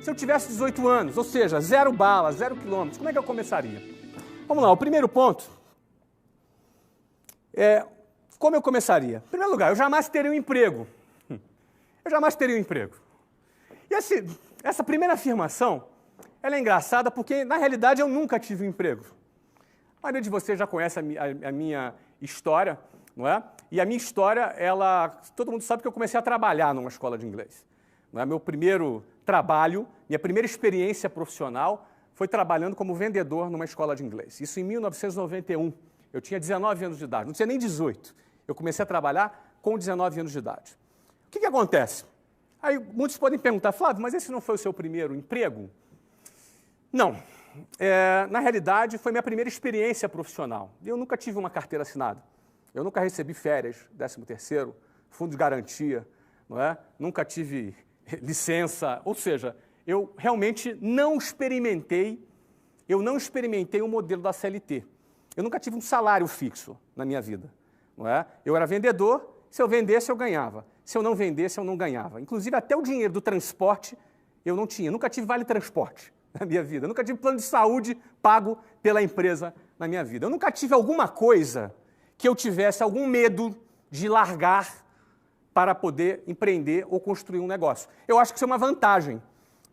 se eu tivesse 18 anos, ou seja, 0 bala, 0 quilômetros, como é que eu começaria? Vamos lá, o primeiro ponto é como eu começaria. Em primeiro lugar, eu jamais teria um emprego. Eu jamais teria um emprego. E essa primeira afirmação, ela é engraçada porque, na realidade, eu nunca tive um emprego. A maioria de vocês já conhece a minha história, não é? E a minha história, todo mundo sabe que eu comecei a trabalhar numa escola de inglês. Não é? Meu primeiro trabalho, minha primeira experiência profissional foi trabalhando como vendedor numa escola de inglês. Isso em 1991. Eu tinha 19 anos de idade, não tinha nem 18. Eu comecei a trabalhar com 19 anos de idade. O que acontece? Aí muitos podem perguntar, Flávio, mas esse não foi o seu primeiro emprego? Não. Na realidade, foi minha primeira experiência profissional. Eu nunca tive uma carteira assinada. Eu nunca recebi férias, 13º, fundo de garantia, não é? Nunca tive licença, ou seja, eu realmente não experimentei o modelo da CLT. Eu nunca tive um salário fixo na minha vida, não é? Eu era vendedor, se eu vendesse eu ganhava, se eu não vendesse eu não ganhava. Inclusive até o dinheiro do transporte eu não tinha, nunca tive vale transporte na minha vida, nunca tive plano de saúde pago pela empresa na minha vida. Eu nunca tive alguma coisa que eu tivesse algum medo de largar para poder empreender ou construir um negócio. Eu acho que isso é uma vantagem,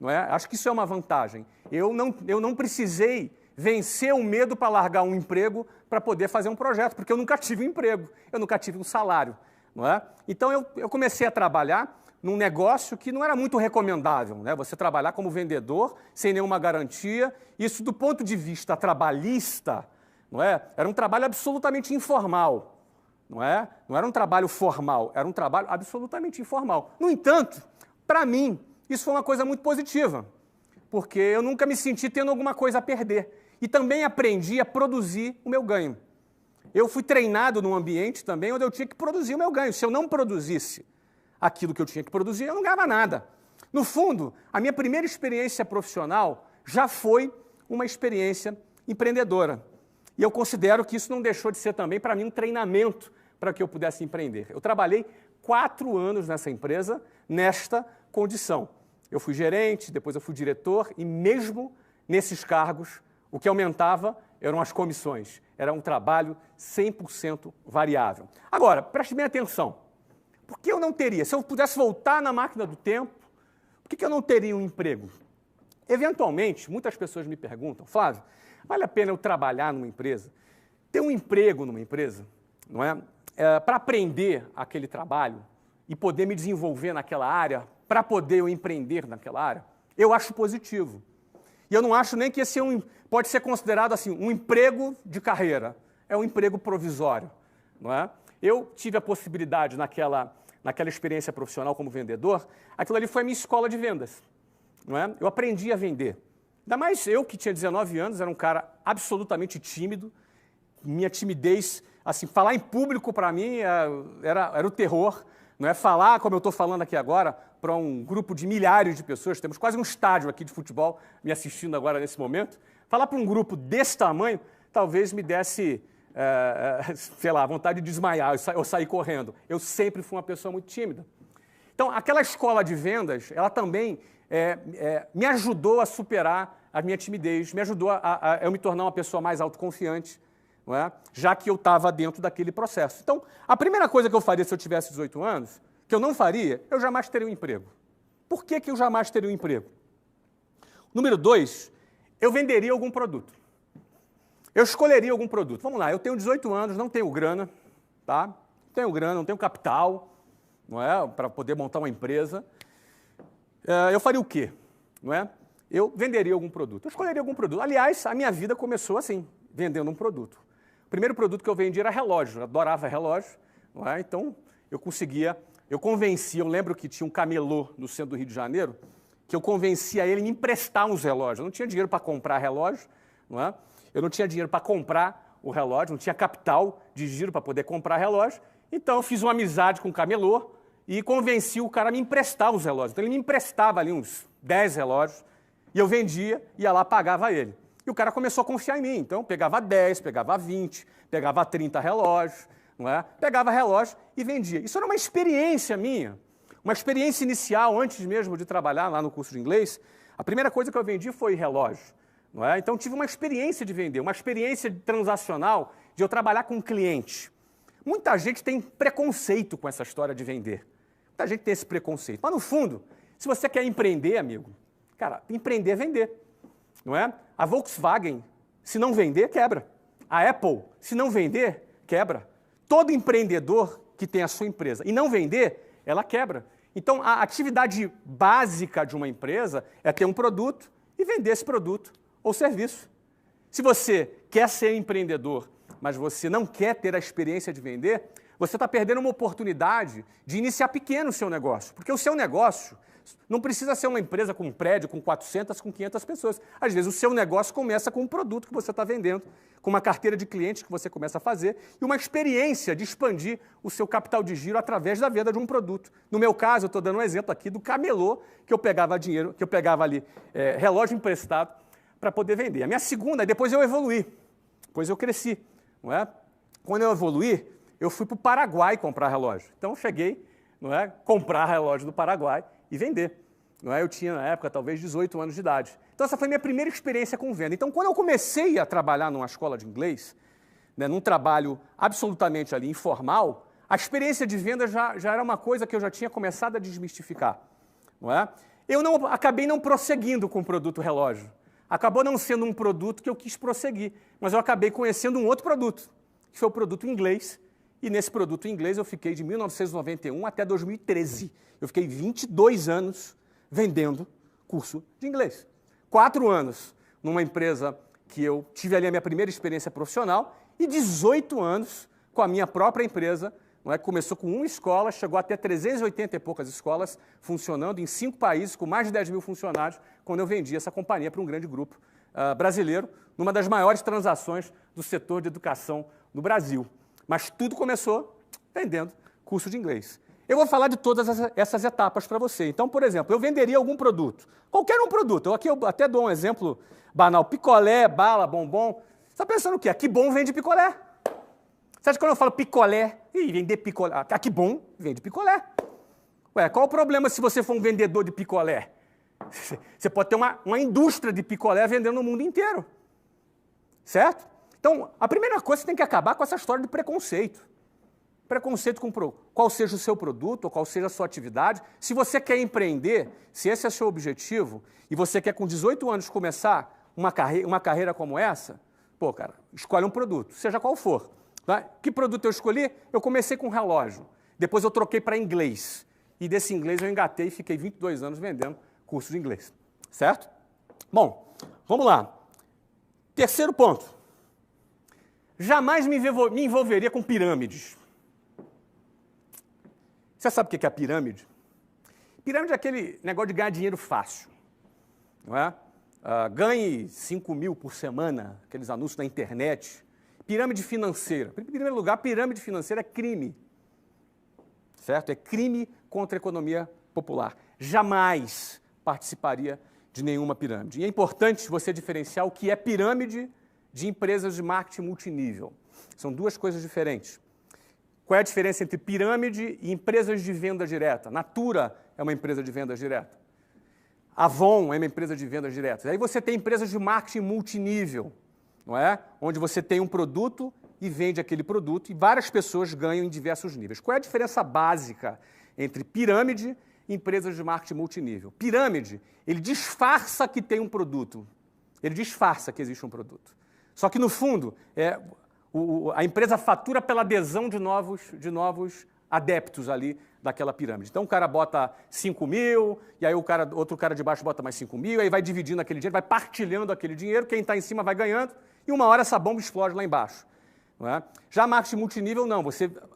não é? Acho que isso é uma vantagem. Eu não precisei vencer o medo para largar um emprego para poder fazer um projeto, porque eu nunca tive um emprego, eu nunca tive um salário, não é? Então eu comecei a trabalhar num negócio que não era muito recomendável, né? Você trabalhar como vendedor sem nenhuma garantia, isso do ponto de vista trabalhista, não é? Era um trabalho absolutamente informal. Não era um trabalho formal, era um trabalho absolutamente informal. No entanto, para mim, isso foi uma coisa muito positiva, porque eu nunca me senti tendo alguma coisa a perder. E também aprendi a produzir o meu ganho. Eu fui treinado num ambiente também onde eu tinha que produzir o meu ganho. Se eu não produzisse aquilo que eu tinha que produzir, eu não ganhava nada. No fundo, a minha primeira experiência profissional já foi uma experiência empreendedora. E eu considero que isso não deixou de ser também, para mim, um treinamento para que eu pudesse empreender. Eu trabalhei 4 anos nessa empresa, nesta condição. Eu fui gerente, depois eu fui diretor, e mesmo nesses cargos, o que aumentava eram as comissões. Era um trabalho 100% variável. Agora, preste bem atenção. Por que eu não teria? Se eu pudesse voltar na máquina do tempo, por que eu não teria um emprego? Eventualmente, muitas pessoas me perguntam, Flávio, vale a pena eu trabalhar numa empresa, ter um emprego numa empresa, não é? Para aprender aquele trabalho e poder me desenvolver naquela área, para poder eu empreender naquela área? Eu acho positivo. E eu não acho nem que esse pode ser considerado assim, um emprego de carreira. É um emprego provisório, não é? Eu tive a possibilidade naquela experiência profissional como vendedor, aquilo ali foi a minha escola de vendas, não é? Eu aprendi a vender. Ainda mais eu, que tinha 19 anos, era um cara absolutamente tímido. Minha timidez, assim, falar em público para mim era o terror. Não é falar, como eu estou falando aqui agora, para um grupo de milhares de pessoas, temos quase um estádio aqui de futebol me assistindo agora nesse momento. Falar para um grupo desse tamanho, talvez me desse, sei lá, vontade de desmaiar, eu sair correndo. Eu sempre fui uma pessoa muito tímida. Então, aquela escola de vendas, ela também me ajudou a superar a minha timidez, me ajudou a eu me tornar uma pessoa mais autoconfiante, não é? Já que eu estava dentro daquele processo. Então, a primeira coisa que eu faria se eu tivesse 18 anos, que eu não faria, eu jamais teria um emprego. Por que eu jamais teria um emprego? Número 2, eu venderia algum produto. Eu escolheria algum produto. Vamos lá, eu tenho 18 anos, não tenho grana, tá? Não tenho grana, não tenho capital, não é? Para poder montar uma empresa. Eu faria o quê? Não é? Eu venderia algum produto. Eu escolheria algum produto. Aliás, a minha vida começou assim, vendendo um produto. O primeiro produto que eu vendi era relógio. Eu adorava relógio, não é? Então, eu convencia, eu lembro que tinha um camelô no centro do Rio de Janeiro, que eu convencia ele a me emprestar uns relógios. Eu não tinha dinheiro para comprar relógio, não é? Eu não tinha dinheiro para comprar o relógio, não tinha capital de giro para poder comprar relógio. Então, eu fiz uma amizade com o camelô e convenci o cara a me emprestar os relógios. Então, ele me emprestava ali uns 10 relógios e eu vendia, ia lá, pagava ele. E o cara começou a confiar em mim. Então, pegava 10, pegava 20, pegava 30 relógios, não é? Pegava relógio e vendia. Isso era uma experiência minha, Uma experiência inicial, antes mesmo de trabalhar lá no curso de inglês, a primeira coisa que eu vendi foi relógio. Não é? Então, tive uma experiência de vender, uma experiência transacional de eu trabalhar com um cliente. Muita gente tem preconceito com essa história de vender. Muita gente tem esse preconceito. Mas, no fundo, se você quer empreender, amigo, cara, empreender é vender. Não é? A Volkswagen, se não vender, quebra. A Apple, se não vender, quebra. Todo empreendedor que tem a sua empresa e não vender, ela quebra. Então, a atividade básica de uma empresa é ter um produto e vender esse produto ou serviço. Se você quer ser empreendedor, mas você não quer ter a experiência de vender, você está perdendo uma oportunidade de iniciar pequeno o seu negócio. Porque o seu negócio não precisa ser uma empresa com um prédio, com 400, com 500 pessoas. Às vezes o seu negócio começa com um produto que você está vendendo, com uma carteira de clientes que você começa a fazer e uma experiência de expandir o seu capital de giro através da venda de um produto. No meu caso, eu estou dando um exemplo aqui do camelô, que eu pegava dinheiro, que eu pegava ali relógio emprestado para poder vender. A minha segunda, depois eu evoluí, depois eu cresci. Não é? Quando eu evoluí, eu fui para o Paraguai comprar relógio. Então eu cheguei, não é, comprar relógio do Paraguai e vender. Não é? Eu tinha, na época, talvez 18 anos de idade. Então essa foi a minha primeira experiência com venda. Então quando eu comecei a trabalhar numa escola de inglês, né, num trabalho absolutamente ali informal, a experiência de venda já era uma coisa que eu já tinha começado a desmistificar. Não é? Eu acabei não prosseguindo com o produto relógio. Acabou não sendo um produto que eu quis prosseguir, mas eu acabei conhecendo um outro produto, que foi o produto inglês, e nesse produto inglês eu fiquei de 1991 até 2013. Eu fiquei 22 anos vendendo curso de inglês. 4 anos numa empresa que eu tive ali a minha primeira experiência profissional e 18 anos com a minha própria empresa. Não é? Começou com uma escola, chegou até 380 e poucas escolas, funcionando em 5 países, com mais de 10 mil funcionários, quando eu vendi essa companhia para um grande grupo brasileiro, numa das maiores transações do setor de educação no Brasil. Mas tudo começou vendendo curso de inglês. Eu vou falar de todas essas etapas para você. Então, por exemplo, eu venderia algum produto, qualquer um produto. Aqui eu até dou um exemplo banal, picolé, bala, bombom. Você está pensando o quê? Que bom vende picolé. Você acha que quando eu falo picolé, vender picolé, que bom vende picolé. Ué, qual o problema se você for um vendedor de picolé? Você pode ter uma indústria de picolé vendendo no mundo inteiro. Certo? Então, a primeira coisa, você tem que acabar com essa história de preconceito. Preconceito com qual seja o seu produto, ou qual seja a sua atividade. Se você quer empreender, se esse é o seu objetivo, e você quer com 18 anos começar uma carreira como essa, pô, cara, escolhe um produto, seja qual for. Tá? Que produto eu escolhi? Eu comecei com relógio. Depois eu troquei para inglês. E desse inglês eu engatei e fiquei 22 anos vendendo curso de inglês. Certo? Bom, vamos lá. Terceiro ponto. Jamais me envolveria com pirâmides. Você sabe o que é a pirâmide? Pirâmide é aquele negócio de ganhar dinheiro fácil. Não é? Ganhe 5 mil por semana, aqueles anúncios na internet. Pirâmide financeira. Em primeiro lugar, pirâmide financeira é crime. Certo? É crime contra a economia popular. Jamais participaria de nenhuma pirâmide. E é importante você diferenciar o que é pirâmide de empresas de marketing multinível. São duas coisas diferentes. Qual é a diferença entre pirâmide e empresas de venda direta? Natura é uma empresa de venda direta. Avon é uma empresa de vendas diretas. Aí você tem empresas de marketing multinível, não é? Onde você tem um produto e vende aquele produto e várias pessoas ganham em diversos níveis. Qual é a diferença básica entre pirâmide e empresas de marketing multinível? Pirâmide, ele disfarça que tem um produto. Ele disfarça que existe um produto. Só que, no fundo, a empresa fatura pela adesão de novos adeptos ali daquela pirâmide. Então, o cara bota 5 mil, e aí outro cara de baixo bota mais 5 mil, aí vai dividindo aquele dinheiro, vai partilhando aquele dinheiro, quem está em cima vai ganhando, e uma hora essa bomba explode lá embaixo. Não é? Já marketing multinível, não.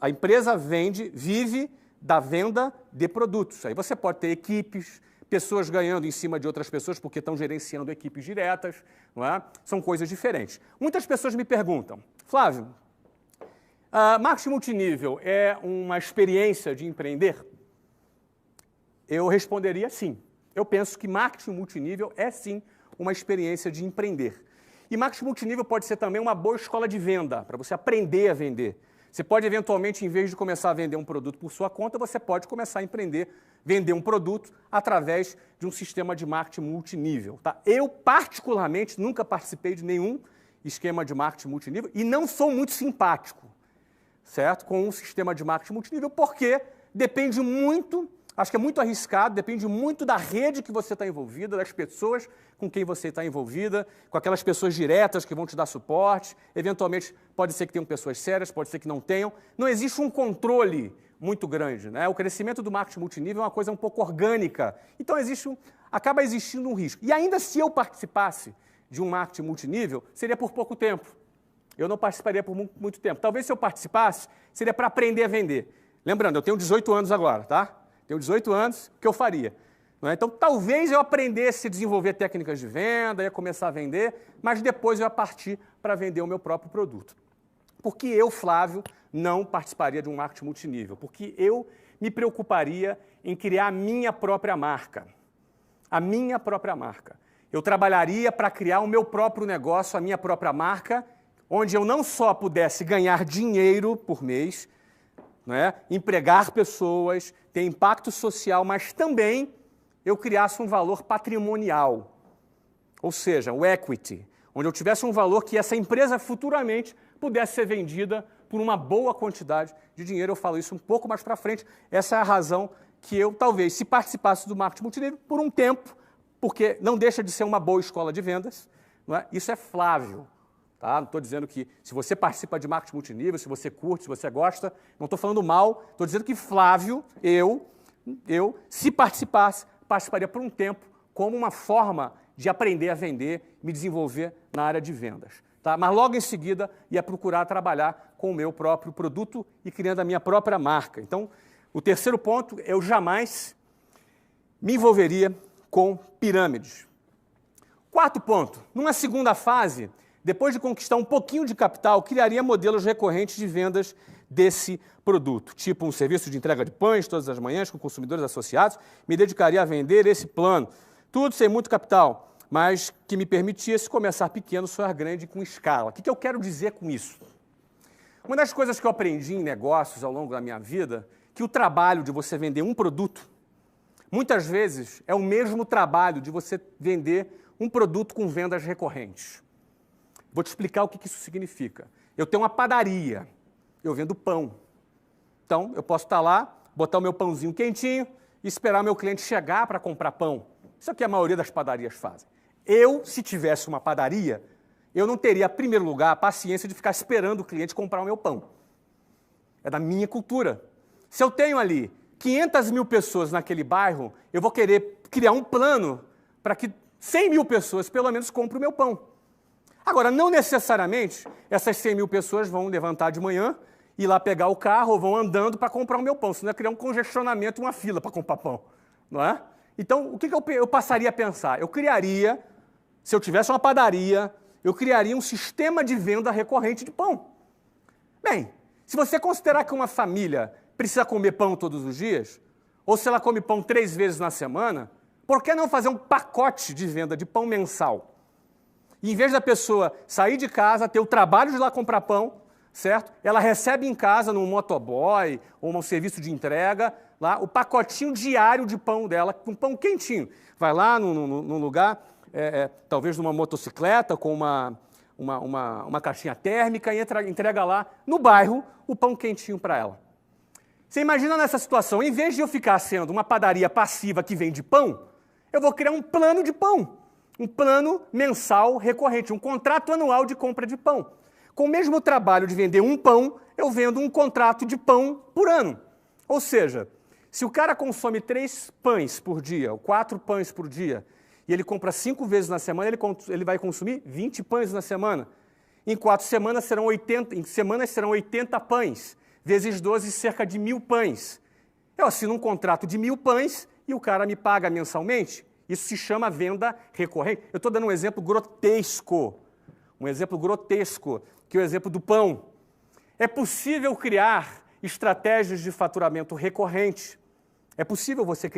A empresa vive da venda de produtos. Aí você pode ter equipes, pessoas ganhando em cima de outras pessoas porque estão gerenciando equipes diretas, não é? São coisas diferentes. Muitas pessoas me perguntam, Flávio, marketing multinível é uma experiência de empreender? Eu responderia sim. Eu penso que marketing multinível é sim uma experiência de empreender. E marketing multinível pode ser também uma boa escola de venda, para você aprender a vender. Você pode, eventualmente, em vez de começar a vender um produto por sua conta, você pode começar a empreender, vender um produto através de um sistema de marketing multinível. Tá? Eu, particularmente, nunca participei de nenhum esquema de marketing multinível e não sou muito simpático, certo? Com um sistema de marketing multinível, porque depende muito, acho que é muito arriscado, depende muito da rede que você está envolvida, das pessoas com quem você está envolvida, com aquelas pessoas diretas que vão te dar suporte. Eventualmente, pode ser que tenham pessoas sérias, pode ser que não tenham. Não existe um controle muito grande, né? O crescimento do marketing multinível é uma coisa um pouco orgânica. Então, acaba existindo um risco. E ainda se eu participasse de um marketing multinível, seria por pouco tempo. Eu não participaria por muito tempo. Talvez se eu participasse, seria para aprender a vender. Lembrando, eu tenho 18 anos agora, tá? Tenho 18 anos, o que eu faria? Não é? Então, talvez eu aprendesse a desenvolver técnicas de venda, ia começar a vender, mas depois eu ia partir para vender o meu próprio produto. Porque eu, Flávio, não participaria de um marketing multinível, porque eu me preocuparia em criar a minha própria marca. A minha própria marca. Eu trabalharia para criar o meu próprio negócio, a minha própria marca, onde eu não só pudesse ganhar dinheiro por mês, né, empregar pessoas, ter impacto social, mas também eu criasse um valor patrimonial, ou seja, o equity, onde eu tivesse um valor que essa empresa futuramente pudesse ser vendida por uma boa quantidade de dinheiro. Eu falo isso um pouco mais para frente. Essa é a razão que eu, talvez, se participasse do marketing multinível por um tempo, porque não deixa de ser uma boa escola de vendas, não é? Isso é Flávio. Tá? Não estou dizendo que se você participa de marketing multinível, se você curte, se você gosta, não estou falando mal, estou dizendo que Flávio, se participasse, participaria por um tempo como uma forma de aprender a vender, me desenvolver na área de vendas. Tá? Mas logo em seguida ia procurar trabalhar com o meu próprio produto e criando a minha própria marca. Então, o terceiro ponto, eu jamais me envolveria com pirâmides. Quarto ponto, numa segunda fase, depois de conquistar um pouquinho de capital, criaria modelos recorrentes de vendas desse produto, tipo um serviço de entrega de pães todas as manhãs com consumidores associados, me dedicaria a vender esse plano, tudo sem muito capital, mas que me permitisse começar pequeno, soar grande com escala. O que eu quero dizer com isso? Uma das coisas que eu aprendi em negócios ao longo da minha vida, que o trabalho de você vender um produto, muitas vezes é o mesmo trabalho de você vender um produto com vendas recorrentes. Vou te explicar o que isso significa. Eu tenho uma padaria, eu vendo pão. Então, eu posso estar lá, botar o meu pãozinho quentinho e esperar o meu cliente chegar para comprar pão. Isso é o que a maioria das padarias fazem. Eu, se tivesse uma padaria, eu não teria, em primeiro lugar, a paciência de ficar esperando o cliente comprar o meu pão. É da minha cultura. Se eu tenho ali 500 mil pessoas naquele bairro, eu vou querer criar um plano para que 100 mil pessoas, pelo menos, comprem o meu pão. Agora, não necessariamente essas 100 mil pessoas vão levantar de manhã, ir lá pegar o carro ou vão andando para comprar o meu pão, senão ia criar um congestionamento, uma fila para comprar pão, não é? Então, o que eu passaria a pensar? Eu criaria, se eu tivesse uma padaria, eu criaria um sistema de venda recorrente de pão. Bem, se você considerar que uma família precisa comer pão todos os dias, ou se ela come pão 3 vezes na semana, por que não fazer um pacote de venda de pão mensal? E, em vez da pessoa sair de casa, ter o trabalho de ir lá comprar pão, certo? Ela recebe em casa, num motoboy ou num serviço de entrega, lá, o pacotinho diário de pão dela, com pão quentinho. Vai lá num lugar, talvez numa motocicleta, com uma caixinha térmica, e entrega lá no bairro o pão quentinho para ela. Você imagina nessa situação, em vez de eu ficar sendo uma padaria passiva que vende pão, eu vou criar um plano de pão. Um plano mensal recorrente, um contrato anual de compra de pão. Com o mesmo trabalho de vender um pão, eu vendo um contrato de pão por ano. Ou seja, se o cara consome 3 pães por dia, ou 4 pães por dia, e ele compra 5 vezes na semana, ele vai consumir 20 pães na semana. Em 4 semanas serão 80 pães, vezes 12, cerca de 1.000 pães. Eu assino um contrato de 1.000 pães e o cara me paga mensalmente. Isso se chama venda recorrente. Eu estou dando um exemplo grotesco, que é o exemplo do pão. É possível criar estratégias de faturamento recorrente, É possível você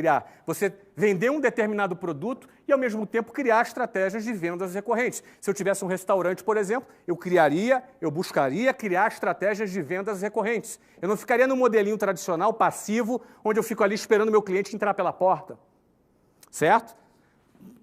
vender um determinado produto e, ao mesmo tempo, criar estratégias de vendas recorrentes. Se eu tivesse um restaurante, por exemplo, eu buscaria criar estratégias de vendas recorrentes. Eu não ficaria no modelinho tradicional, passivo, onde eu fico ali esperando o meu cliente entrar pela porta. Certo?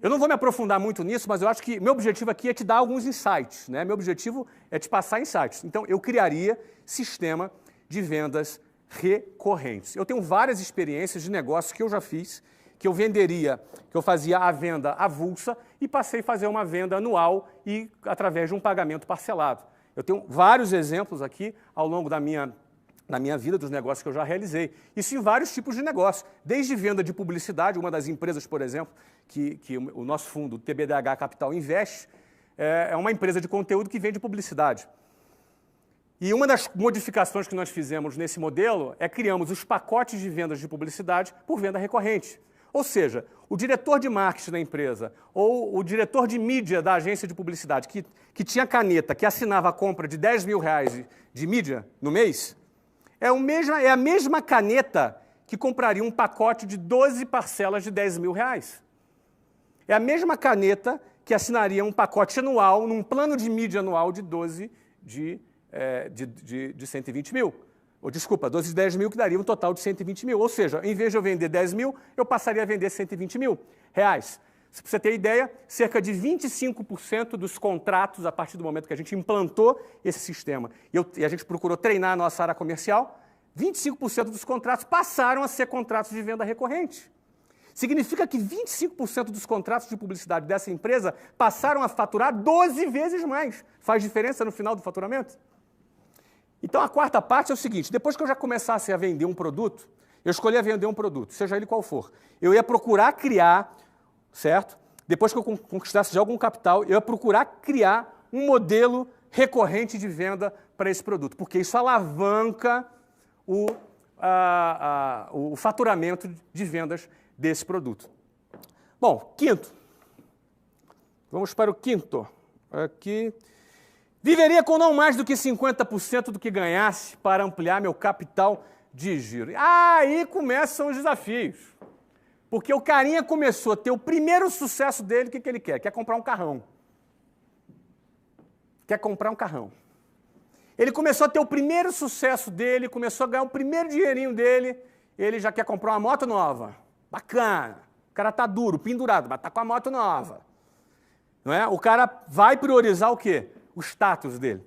Eu não vou me aprofundar muito nisso, mas eu acho que meu objetivo aqui é te dar alguns insights, né? Meu objetivo é te passar insights. Então, eu criaria sistema de vendas recorrentes. Eu tenho várias experiências de negócios que eu já fiz, que eu fazia a venda avulsa e passei a fazer uma venda anual e através de um pagamento parcelado. Eu tenho vários exemplos aqui ao longo da minha vida, dos negócios que eu já realizei. Isso em vários tipos de negócios, desde venda de publicidade, uma das empresas, por exemplo, que o nosso fundo, o TBDH Capital, investe, é uma empresa de conteúdo que vende publicidade. E uma das modificações que nós fizemos nesse modelo é criamos os pacotes de vendas de publicidade por venda recorrente. Ou seja, o diretor de marketing da empresa ou o diretor de mídia da agência de publicidade que tinha caneta, que assinava a compra de R$10 mil de mídia no mês, é a mesma caneta que compraria um pacote de 12 parcelas de R$10 mil. É a mesma caneta que assinaria um pacote anual, num plano de mídia anual de 12 de 120 mil. Ou, desculpa, 12 de 10 mil, que daria um total de 120 mil. Ou seja, em vez de eu vender 10 mil, eu passaria a vender 120 mil reais. Se você ter ideia, cerca de 25% dos contratos, a partir do momento que a gente implantou esse sistema, e a gente procurou treinar a nossa área comercial, 25% dos contratos passaram a ser contratos de venda recorrente. Significa que 25% dos contratos de publicidade dessa empresa passaram a faturar 12 vezes mais. Faz diferença no final do faturamento? Então, a quarta parte é o seguinte: depois que eu já começasse a vender um produto, eu escolhia vender um produto, seja ele qual for. Eu ia procurar criar, certo? Depois que eu conquistasse já algum capital, eu ia procurar criar um modelo recorrente de venda para esse produto, porque isso alavanca o faturamento de vendas desse produto. Bom, quinto. Vamos para o quinto. Aqui. Viveria com não mais do que 50% do que ganhasse para ampliar meu capital de giro. Aí começam os desafios. Porque o carinha começou a ter o primeiro sucesso dele, o que ele quer? Quer comprar um carrão. Quer comprar um carrão. Ele começou a ter o primeiro sucesso dele, começou a ganhar o primeiro dinheirinho dele, ele já quer comprar uma moto nova. Bacana. O cara tá duro, pendurado, mas tá com a moto nova. Não é? O cara vai priorizar o quê? O status dele,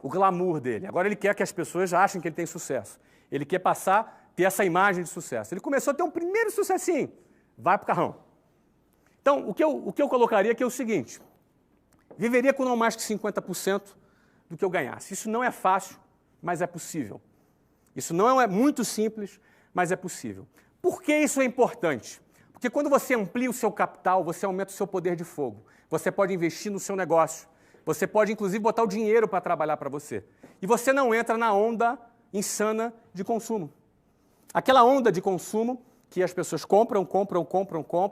o glamour dele. Agora ele quer que as pessoas achem que ele tem sucesso. Ele quer ter essa imagem de sucesso. Ele começou a ter um primeiro sucessinho. Vai pro carrão. Então, o que eu colocaria aqui é o seguinte: viveria com não mais que 50% do que eu ganhasse. Isso não é fácil, mas é possível. Isso não é muito simples, mas é possível. Por que isso é importante? Porque quando você amplia o seu capital, você aumenta o seu poder de fogo. Você pode investir no seu negócio. Você pode, inclusive, botar o dinheiro para trabalhar para você. E você não entra na onda insana de consumo. Aquela onda de consumo que as pessoas compram.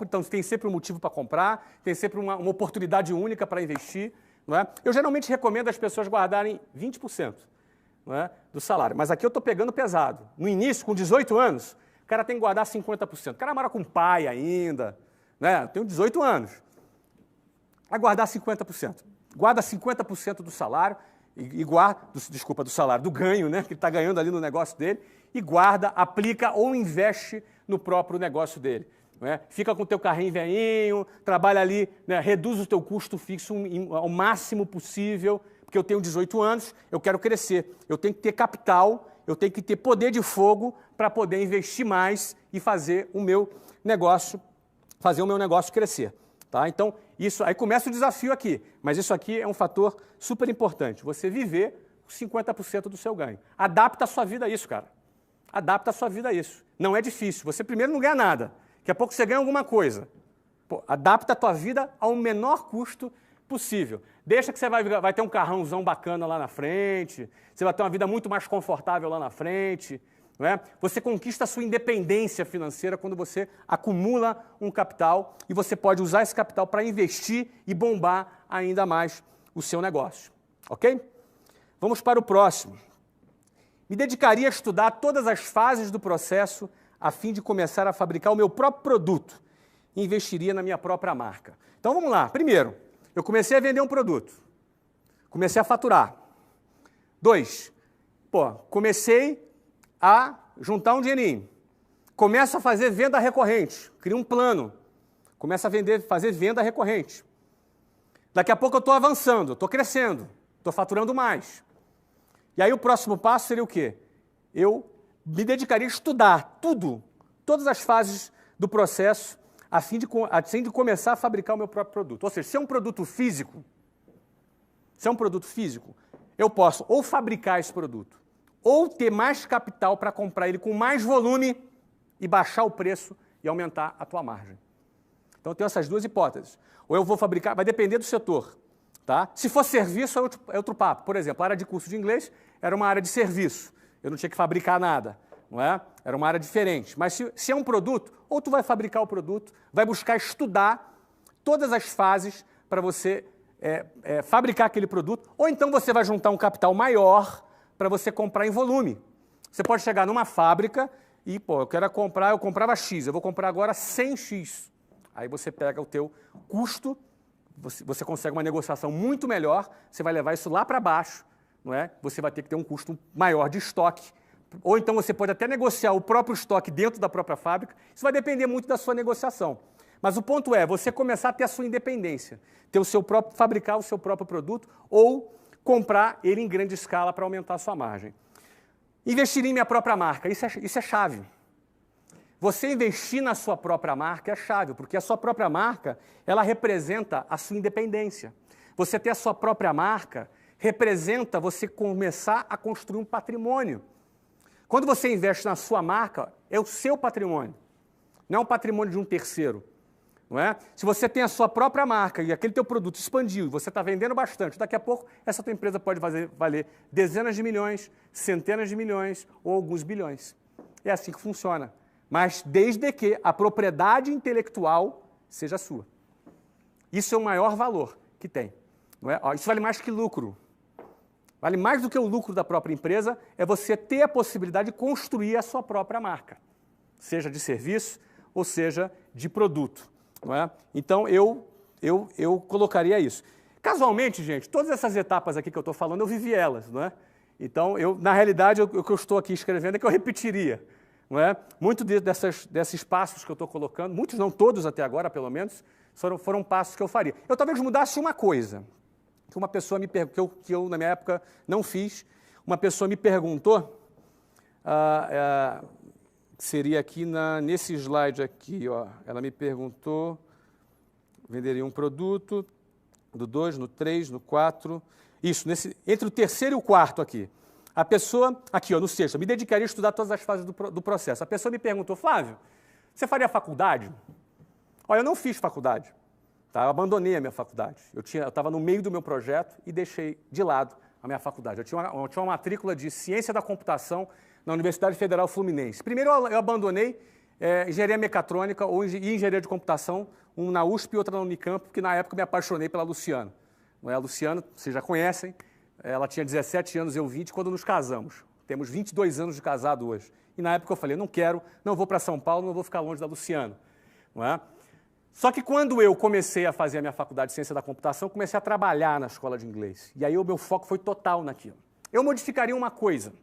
Então, tem sempre um motivo para comprar, tem sempre uma oportunidade única para investir. Não é? Eu geralmente recomendo as pessoas guardarem 20%, não é, do salário. Mas aqui eu estou pegando pesado. No início, com 18 anos, o cara tem que guardar 50%. O cara mora com pai ainda. Né? Tem 18 anos. Vai guardar 50%. Guarda 50% do salário, do salário, do ganho, né, que ele está ganhando ali no negócio dele, e guarda, aplica ou investe no próprio negócio dele. Não é? Fica com o teu carrinho velhinho, trabalha ali, né, reduz o teu custo fixo ao máximo possível, porque eu tenho 18 anos, eu quero crescer, eu tenho que ter capital, eu tenho que ter poder de fogo para poder investir mais e fazer o meu negócio crescer. Tá? Então, isso aí começa o desafio aqui, mas isso aqui é um fator super importante. Você viver 50% do seu ganho. Adapta a sua vida a isso, cara. Adapta a sua vida a isso. Não é difícil. Você primeiro não ganha nada. Daqui a pouco você ganha alguma coisa. Pô, adapta a tua vida ao menor custo possível. Deixa que você vai ter um carrãozão bacana lá na frente, você vai ter uma vida muito mais confortável lá na frente. Não é? Você conquista a sua independência financeira quando você acumula um capital e você pode usar esse capital para investir e bombar ainda mais o seu negócio. Ok? Vamos para o próximo. Me dedicaria a estudar todas as fases do processo a fim de começar a fabricar o meu próprio produto. Investiria na minha própria marca. Então vamos lá. Primeiro, eu comecei a vender um produto. Comecei a faturar. 2, comecei a juntar um dinheirinho. Começo a fazer venda recorrente. Crio um plano. Começo a fazer venda recorrente. Daqui a pouco eu estou avançando, estou crescendo, estou faturando mais. E aí o próximo passo seria o quê? Eu me dedicaria a estudar tudo, todas as fases do processo, a fim de começar a fabricar o meu próprio produto. Ou seja, se é um produto físico, eu posso ou fabricar esse produto, ou ter mais capital para comprar ele com mais volume e baixar o preço e aumentar a tua margem. Então, eu tenho essas duas hipóteses. Ou eu vou fabricar, vai depender do setor. Tá? Se for serviço, é outro papo. Por exemplo, a área de curso de inglês era uma área de serviço. Eu não tinha que fabricar nada. Não é? Era uma área diferente. Mas se é um produto, ou tu vai fabricar o produto, vai buscar estudar todas as fases para você fabricar aquele produto, ou então você vai juntar um capital maior para você comprar em volume. Você pode chegar numa fábrica e, eu comprava X, eu vou comprar agora 100X. Aí você pega o teu custo, você consegue uma negociação muito melhor, você vai levar isso lá para baixo, não é? Você vai ter que ter um custo maior de estoque, ou então você pode até negociar o próprio estoque dentro da própria fábrica, isso vai depender muito da sua negociação. Mas o ponto é você começar a ter a sua independência, fabricar o seu próprio produto ou comprar ele em grande escala para aumentar a sua margem. Investir em minha própria marca, isso é chave. Você investir na sua própria marca é chave, porque a sua própria marca, ela representa a sua independência. Você ter a sua própria marca representa você começar a construir um patrimônio. Quando você investe na sua marca, é o seu patrimônio, não é um patrimônio de um terceiro. Não é? Se você tem a sua própria marca e aquele teu produto expandiu e você está vendendo bastante, daqui a pouco essa tua empresa pode valer dezenas de milhões, centenas de milhões ou alguns bilhões. É assim que funciona. Mas desde que a propriedade intelectual seja sua. Isso é o maior valor que tem. Não é? Isso vale mais que lucro. Vale mais do que o lucro da própria empresa, é você ter a possibilidade de construir a sua própria marca. Seja de serviço ou seja de produto. Não é? Então, eu colocaria isso. Casualmente, gente, todas essas etapas aqui que eu estou falando, eu vivi elas. Não é? Então, na realidade, o que eu estou aqui escrevendo é que eu repetiria. Não é? Muitos desses passos que eu estou colocando, muitos não, todos até agora, pelo menos, foram passos que eu faria. Eu talvez mudasse uma coisa, que uma pessoa me perguntou, que eu, na minha época, não fiz. Uma pessoa me perguntou, seria aqui nesse slide aqui, ó, ela me perguntou, venderia um produto, do 2, no 3, no 4, isso, entre o terceiro e o quarto aqui. A pessoa, aqui ó, no sexto, me dedicaria a estudar todas as fases do processo. A pessoa me perguntou, Flávio, você faria faculdade? Olha, eu não fiz faculdade, tá? Eu abandonei a minha faculdade. Eu estava no meio do meu projeto e deixei de lado a minha faculdade. Eu tinha uma matrícula de Ciência da Computação na Universidade Federal Fluminense. Primeiro eu abandonei Engenharia Mecatrônica e Engenharia de Computação, um na USP e outra na Unicamp, porque na época eu me apaixonei pela Luciana. Não é? A Luciana, vocês já conhecem, ela tinha 17 anos, eu 20, quando nos casamos. Temos 22 anos de casado hoje. E na época eu falei, não vou para São Paulo, não vou ficar longe da Luciana. Não é? Só que quando eu comecei a fazer a minha faculdade de Ciência da Computação, eu comecei a trabalhar na escola de inglês. E aí o meu foco foi total naquilo. Eu modificaria uma coisa.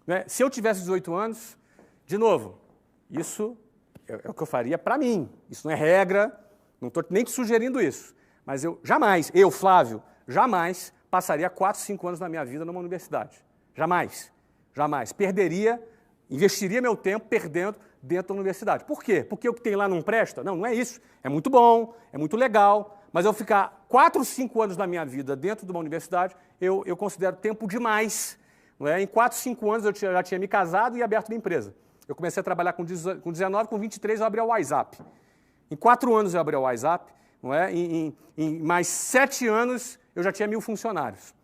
Né? Se eu tivesse 18 anos, de novo, isso é o que eu faria para mim. Isso não é regra, não estou nem te sugerindo isso. Mas eu, Flávio, jamais passaria 4, 5 anos da minha vida numa universidade. Jamais. Jamais. Investiria meu tempo perdendo dentro da universidade. Por quê? Porque o que tem lá não presta? Não é isso. É muito bom, é muito legal, mas eu ficar 4, 5 anos da minha vida dentro de uma universidade, eu considero tempo demais. Não é? Em 4, 5 anos eu já tinha me casado e aberto minha empresa. Eu comecei a trabalhar com 19, com 23 eu abri o WhatsApp. Em 4 anos eu abri o WhatsApp, não é? Em mais 7 anos eu já tinha 1000 funcionários.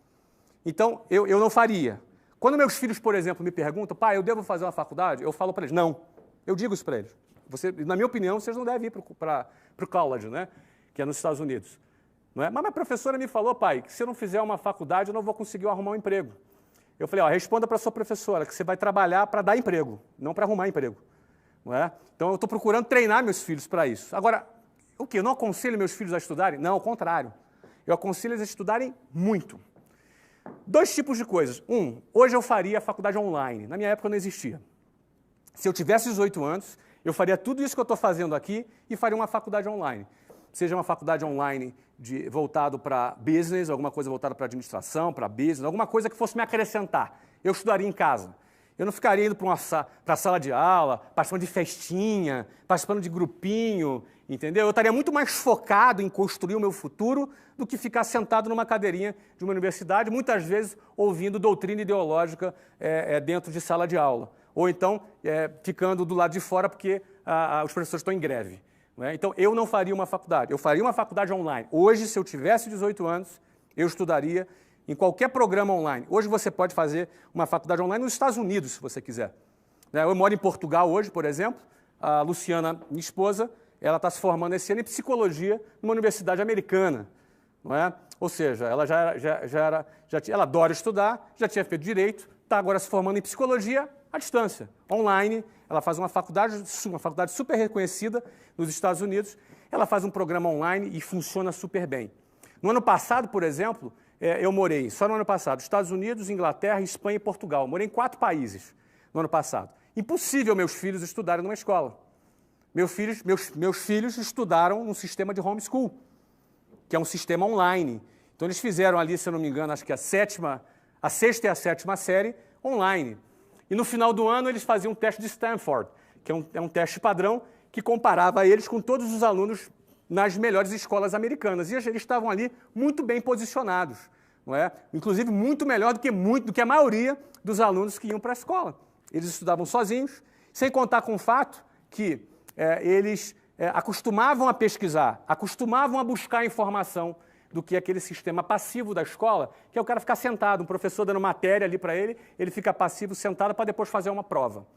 Então, eu não faria. Quando meus filhos, por exemplo, me perguntam, pai, eu devo fazer uma faculdade? Eu falo para eles, não. Eu digo isso para eles. Na minha opinião, vocês não devem ir para o college, né? Que é nos Estados Unidos. Não é? Mas minha professora me falou, pai, que se eu não fizer uma faculdade, eu não vou conseguir arrumar um emprego. Eu falei, responda para a sua professora que você vai trabalhar para dar emprego, não para arrumar emprego. não é? Então, eu estou procurando treinar meus filhos para isso. Agora, o quê? Eu não aconselho meus filhos a estudarem? Não, ao contrário. Eu aconselho eles a estudarem muito. Dois tipos de coisas. Hoje eu faria a faculdade online. Na minha época não existia. Se eu tivesse 18 anos, eu faria tudo isso que eu estou fazendo aqui e faria uma faculdade online. Seja uma faculdade online voltado para business, alguma coisa voltada para administração, para business, alguma coisa que fosse me acrescentar. Eu estudaria em casa. Eu não ficaria indo para a sala de aula, participando de festinha, participando de grupinho, entendeu? Eu estaria muito mais focado em construir o meu futuro do que ficar sentado numa cadeirinha de uma universidade, muitas vezes ouvindo doutrina ideológica dentro de sala de aula. Ou então ficando do lado de fora porque os professores estão em greve. Não é? Então, eu não faria uma faculdade. Eu faria uma faculdade online. Hoje, se eu tivesse 18 anos, eu estudaria em qualquer programa online. Hoje você pode fazer uma faculdade online nos Estados Unidos, se você quiser. Eu moro em Portugal hoje, por exemplo. A Luciana, minha esposa, ela está se formando esse ano em psicologia numa universidade americana. Não é? Ou seja, ela ela adora estudar, já tinha feito direito, está agora se formando em psicologia à distância, online. Ela faz uma faculdade super reconhecida nos Estados Unidos. Ela faz um programa online e funciona super bem. No ano passado, por exemplo, eu morei, só no ano passado, Estados Unidos, Inglaterra, Espanha e Portugal. Morei em 4 países no ano passado. Impossível meus filhos estudarem numa escola. Meus filhos estudaram num sistema de homeschool, que é um sistema online. Então, eles fizeram ali, se eu não me engano, acho que a 6ª e a 7ª série online. E no final do ano, eles faziam um teste de Stanford, que é um teste padrão que comparava eles com todos os alunos nas melhores escolas americanas. E eles estavam ali muito bem posicionados, não é? Inclusive muito melhor do que a maioria dos alunos que iam para a escola. Eles estudavam sozinhos, sem contar com o fato que eles acostumavam a pesquisar, acostumavam a buscar informação do que aquele sistema passivo da escola, que é o cara ficar sentado, um professor dando matéria ali para ele, ele fica passivo sentado para depois fazer uma prova.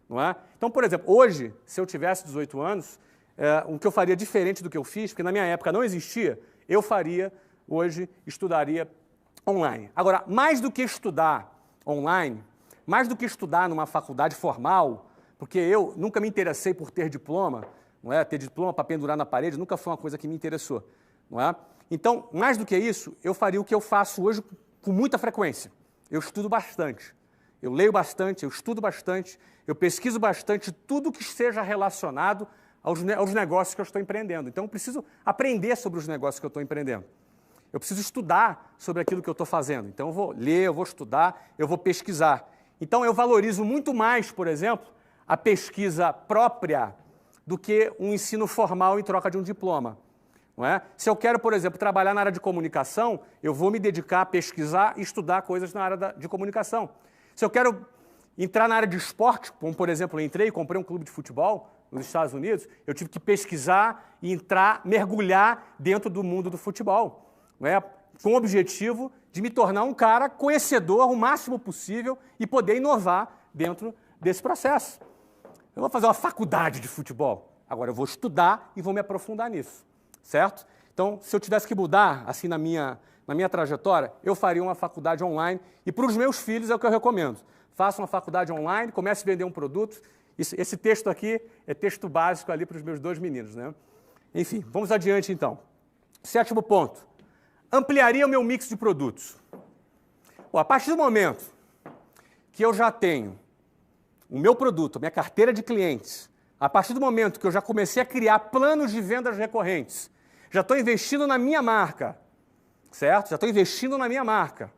Não é? Então, por exemplo, hoje, se eu tivesse 18 anos, o que eu faria diferente do que eu fiz, porque na minha época não existia, eu faria, hoje, estudaria online. Agora, mais do que estudar online, mais do que estudar numa faculdade formal, porque eu nunca me interessei por ter diploma, não é? Ter diploma para pendurar na parede nunca foi uma coisa que me interessou. Não é? Então, mais do que isso, eu faria o que eu faço hoje com muita frequência. Eu estudo bastante, eu leio bastante, eu estudo bastante, eu pesquiso bastante tudo que seja relacionado aos negócios que eu estou empreendendo. Então, eu preciso aprender sobre os negócios que eu estou empreendendo. Eu preciso estudar sobre aquilo que eu estou fazendo. Então, eu vou ler, eu vou estudar, eu vou pesquisar. Então, eu valorizo muito mais, por exemplo, a pesquisa própria do que um ensino formal em troca de um diploma. Não é? Se eu quero, por exemplo, trabalhar na área de comunicação, eu vou me dedicar a pesquisar e estudar coisas na área de comunicação. Se eu quero entrar na área de esporte, como, por exemplo, eu entrei e comprei um clube de futebol nos Estados Unidos, eu tive que pesquisar e entrar, mergulhar dentro do mundo do futebol, não é? Com o objetivo de me tornar um cara conhecedor o máximo possível e poder inovar dentro desse processo. Eu vou fazer uma faculdade de futebol. Agora, eu vou estudar e vou me aprofundar nisso. Certo? Então, se eu tivesse que mudar, assim, na minha trajetória, eu faria uma faculdade online. E para os meus filhos é o que eu recomendo. Faça uma faculdade online, comece a vender um produto. Esse texto aqui é texto básico ali para os meus 2 meninos, né? Enfim, vamos adiante, então. 7º ponto. Ampliaria o meu mix de produtos. Bom, a partir do momento que eu já tenho o meu produto, a minha carteira de clientes, a partir do momento que eu já comecei a criar planos de vendas recorrentes, já estou investindo na minha marca, certo? Já estou investindo na minha marca,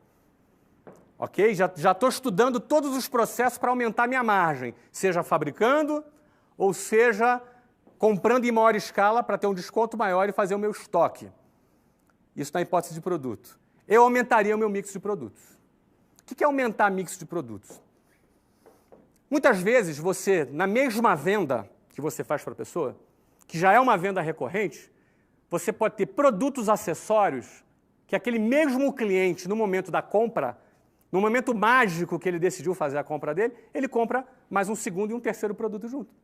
ok? Já estou estudando todos os processos para aumentar a minha margem, seja fabricando ou seja comprando em maior escala para ter um desconto maior e fazer o meu estoque. Isso na hipótese de produto. Eu aumentaria o meu mix de produtos. O que é aumentar mix de produtos? Muitas vezes você, na mesma venda que você faz para a pessoa, que já é uma venda recorrente, você pode ter produtos acessórios que aquele mesmo cliente, no momento da compra, no momento mágico que ele decidiu fazer a compra dele, ele compra mais um segundo e um terceiro produto junto.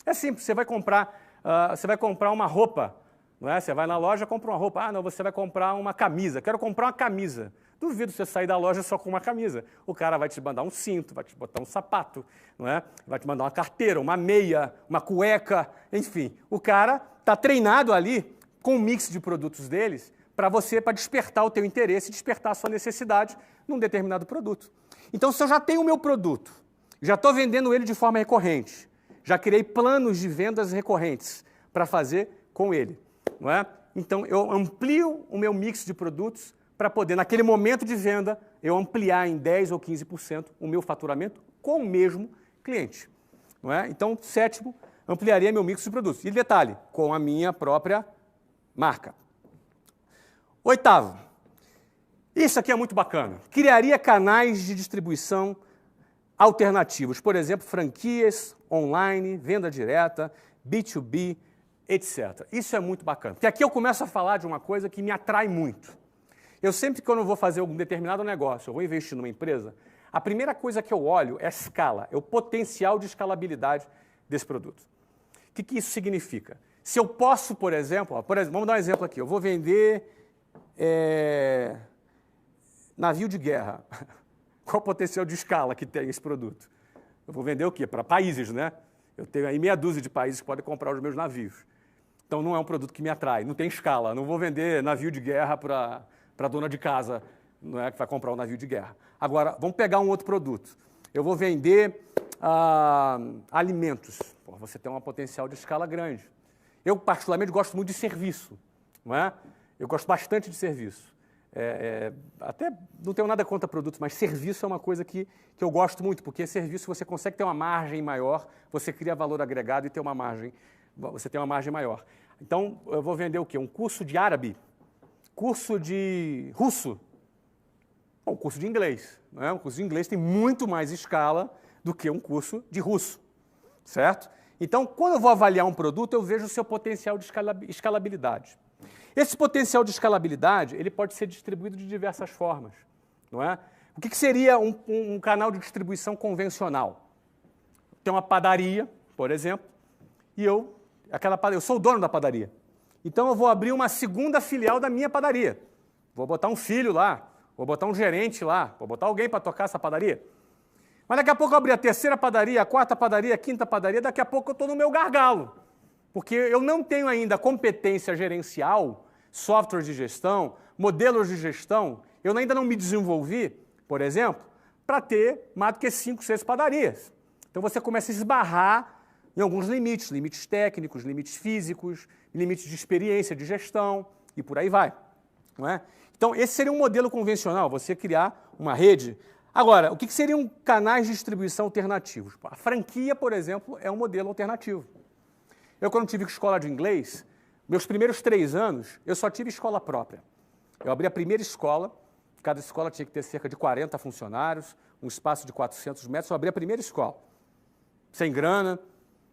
É simples, você vai comprar uma roupa Não é? Você vai na loja, compra uma roupa. Ah, não, você vai comprar uma camisa. Quero comprar uma camisa. Duvido você sair da loja só com uma camisa. O cara vai te mandar um cinto, vai te botar um sapato, não é? Vai te mandar uma carteira, uma meia, uma cueca, enfim. O cara está treinado ali com um mix de produtos deles para despertar o teu interesse, despertar a sua necessidade num determinado produto. Então, se eu já tenho o meu produto, já estou vendendo ele de forma recorrente, já criei planos de vendas recorrentes para fazer com ele, não é? Então, eu amplio o meu mix de produtos para poder, naquele momento de venda, eu ampliar em 10% ou 15% o meu faturamento com o mesmo cliente. Não é? Então, sétimo, ampliaria meu mix de produtos. E detalhe, com a minha própria marca. Oitavo, isso aqui é muito bacana. Criaria canais de distribuição alternativos. Por exemplo, franquias online, venda direta, B2B, etc. Isso é muito bacana. Porque aqui eu começo a falar de uma coisa que me atrai muito. Eu sempre, quando eu vou fazer algum determinado negócio, eu vou investir numa empresa, a primeira coisa que eu olho é a escala, é o potencial de escalabilidade desse produto. O que isso significa? Se eu posso, por exemplo, vamos dar um exemplo aqui, eu vou vender navio de guerra. Qual o potencial de escala que tem esse produto? Eu vou vender o quê? Para países, né? Eu tenho aí meia dúzia de países que podem comprar os meus navios. Então não é um produto que me atrai, não tem escala. Não vou vender navio de guerra para a dona de casa, não é, que vai comprar um navio de guerra. Agora, vamos pegar um outro produto. Eu vou vender alimentos. Pô, você tem um potencial de escala grande. Eu, particularmente, gosto muito de serviço. Não é? Eu gosto bastante de serviço. Até não tenho nada contra produtos, mas serviço é uma coisa que eu gosto muito, porque serviço você consegue ter uma margem maior, você cria valor agregado e você tem uma margem maior. Então, eu vou vender o quê? Um curso de árabe, curso de russo, um curso de inglês. Não é? Um curso de inglês tem muito mais escala do que um curso de russo, certo? Então, quando eu vou avaliar um produto, eu vejo o seu potencial de escalabilidade. Esse potencial de escalabilidade, ele pode ser distribuído de diversas formas, não é? O que seria um canal de distribuição convencional? Tem uma padaria, por exemplo, e eu sou o dono da padaria. Então, eu vou abrir uma segunda filial da minha padaria. Vou botar um filho lá, vou botar um gerente lá, vou botar alguém para tocar essa padaria. Mas daqui a pouco eu abri a terceira padaria, a quarta padaria, a quinta padaria, daqui a pouco eu estou no meu gargalo. Porque eu não tenho ainda competência gerencial, software de gestão, modelos de gestão, eu ainda não me desenvolvi, por exemplo, para ter mais do que 5, 6 padarias. Então você começa a esbarrar em alguns limites, limites técnicos, limites físicos, limites de experiência, de gestão, e por aí vai. Não é? Então esse seria um modelo convencional, você criar uma rede. Agora, o que seriam canais de distribuição alternativos? A franquia, por exemplo, é um modelo alternativo. Eu, quando tive escola de inglês, meus primeiros 3 anos, eu só tive escola própria. Eu abri a primeira escola, cada escola tinha que ter cerca de 40 funcionários, um espaço de 400 metros, eu abri a primeira escola. Sem grana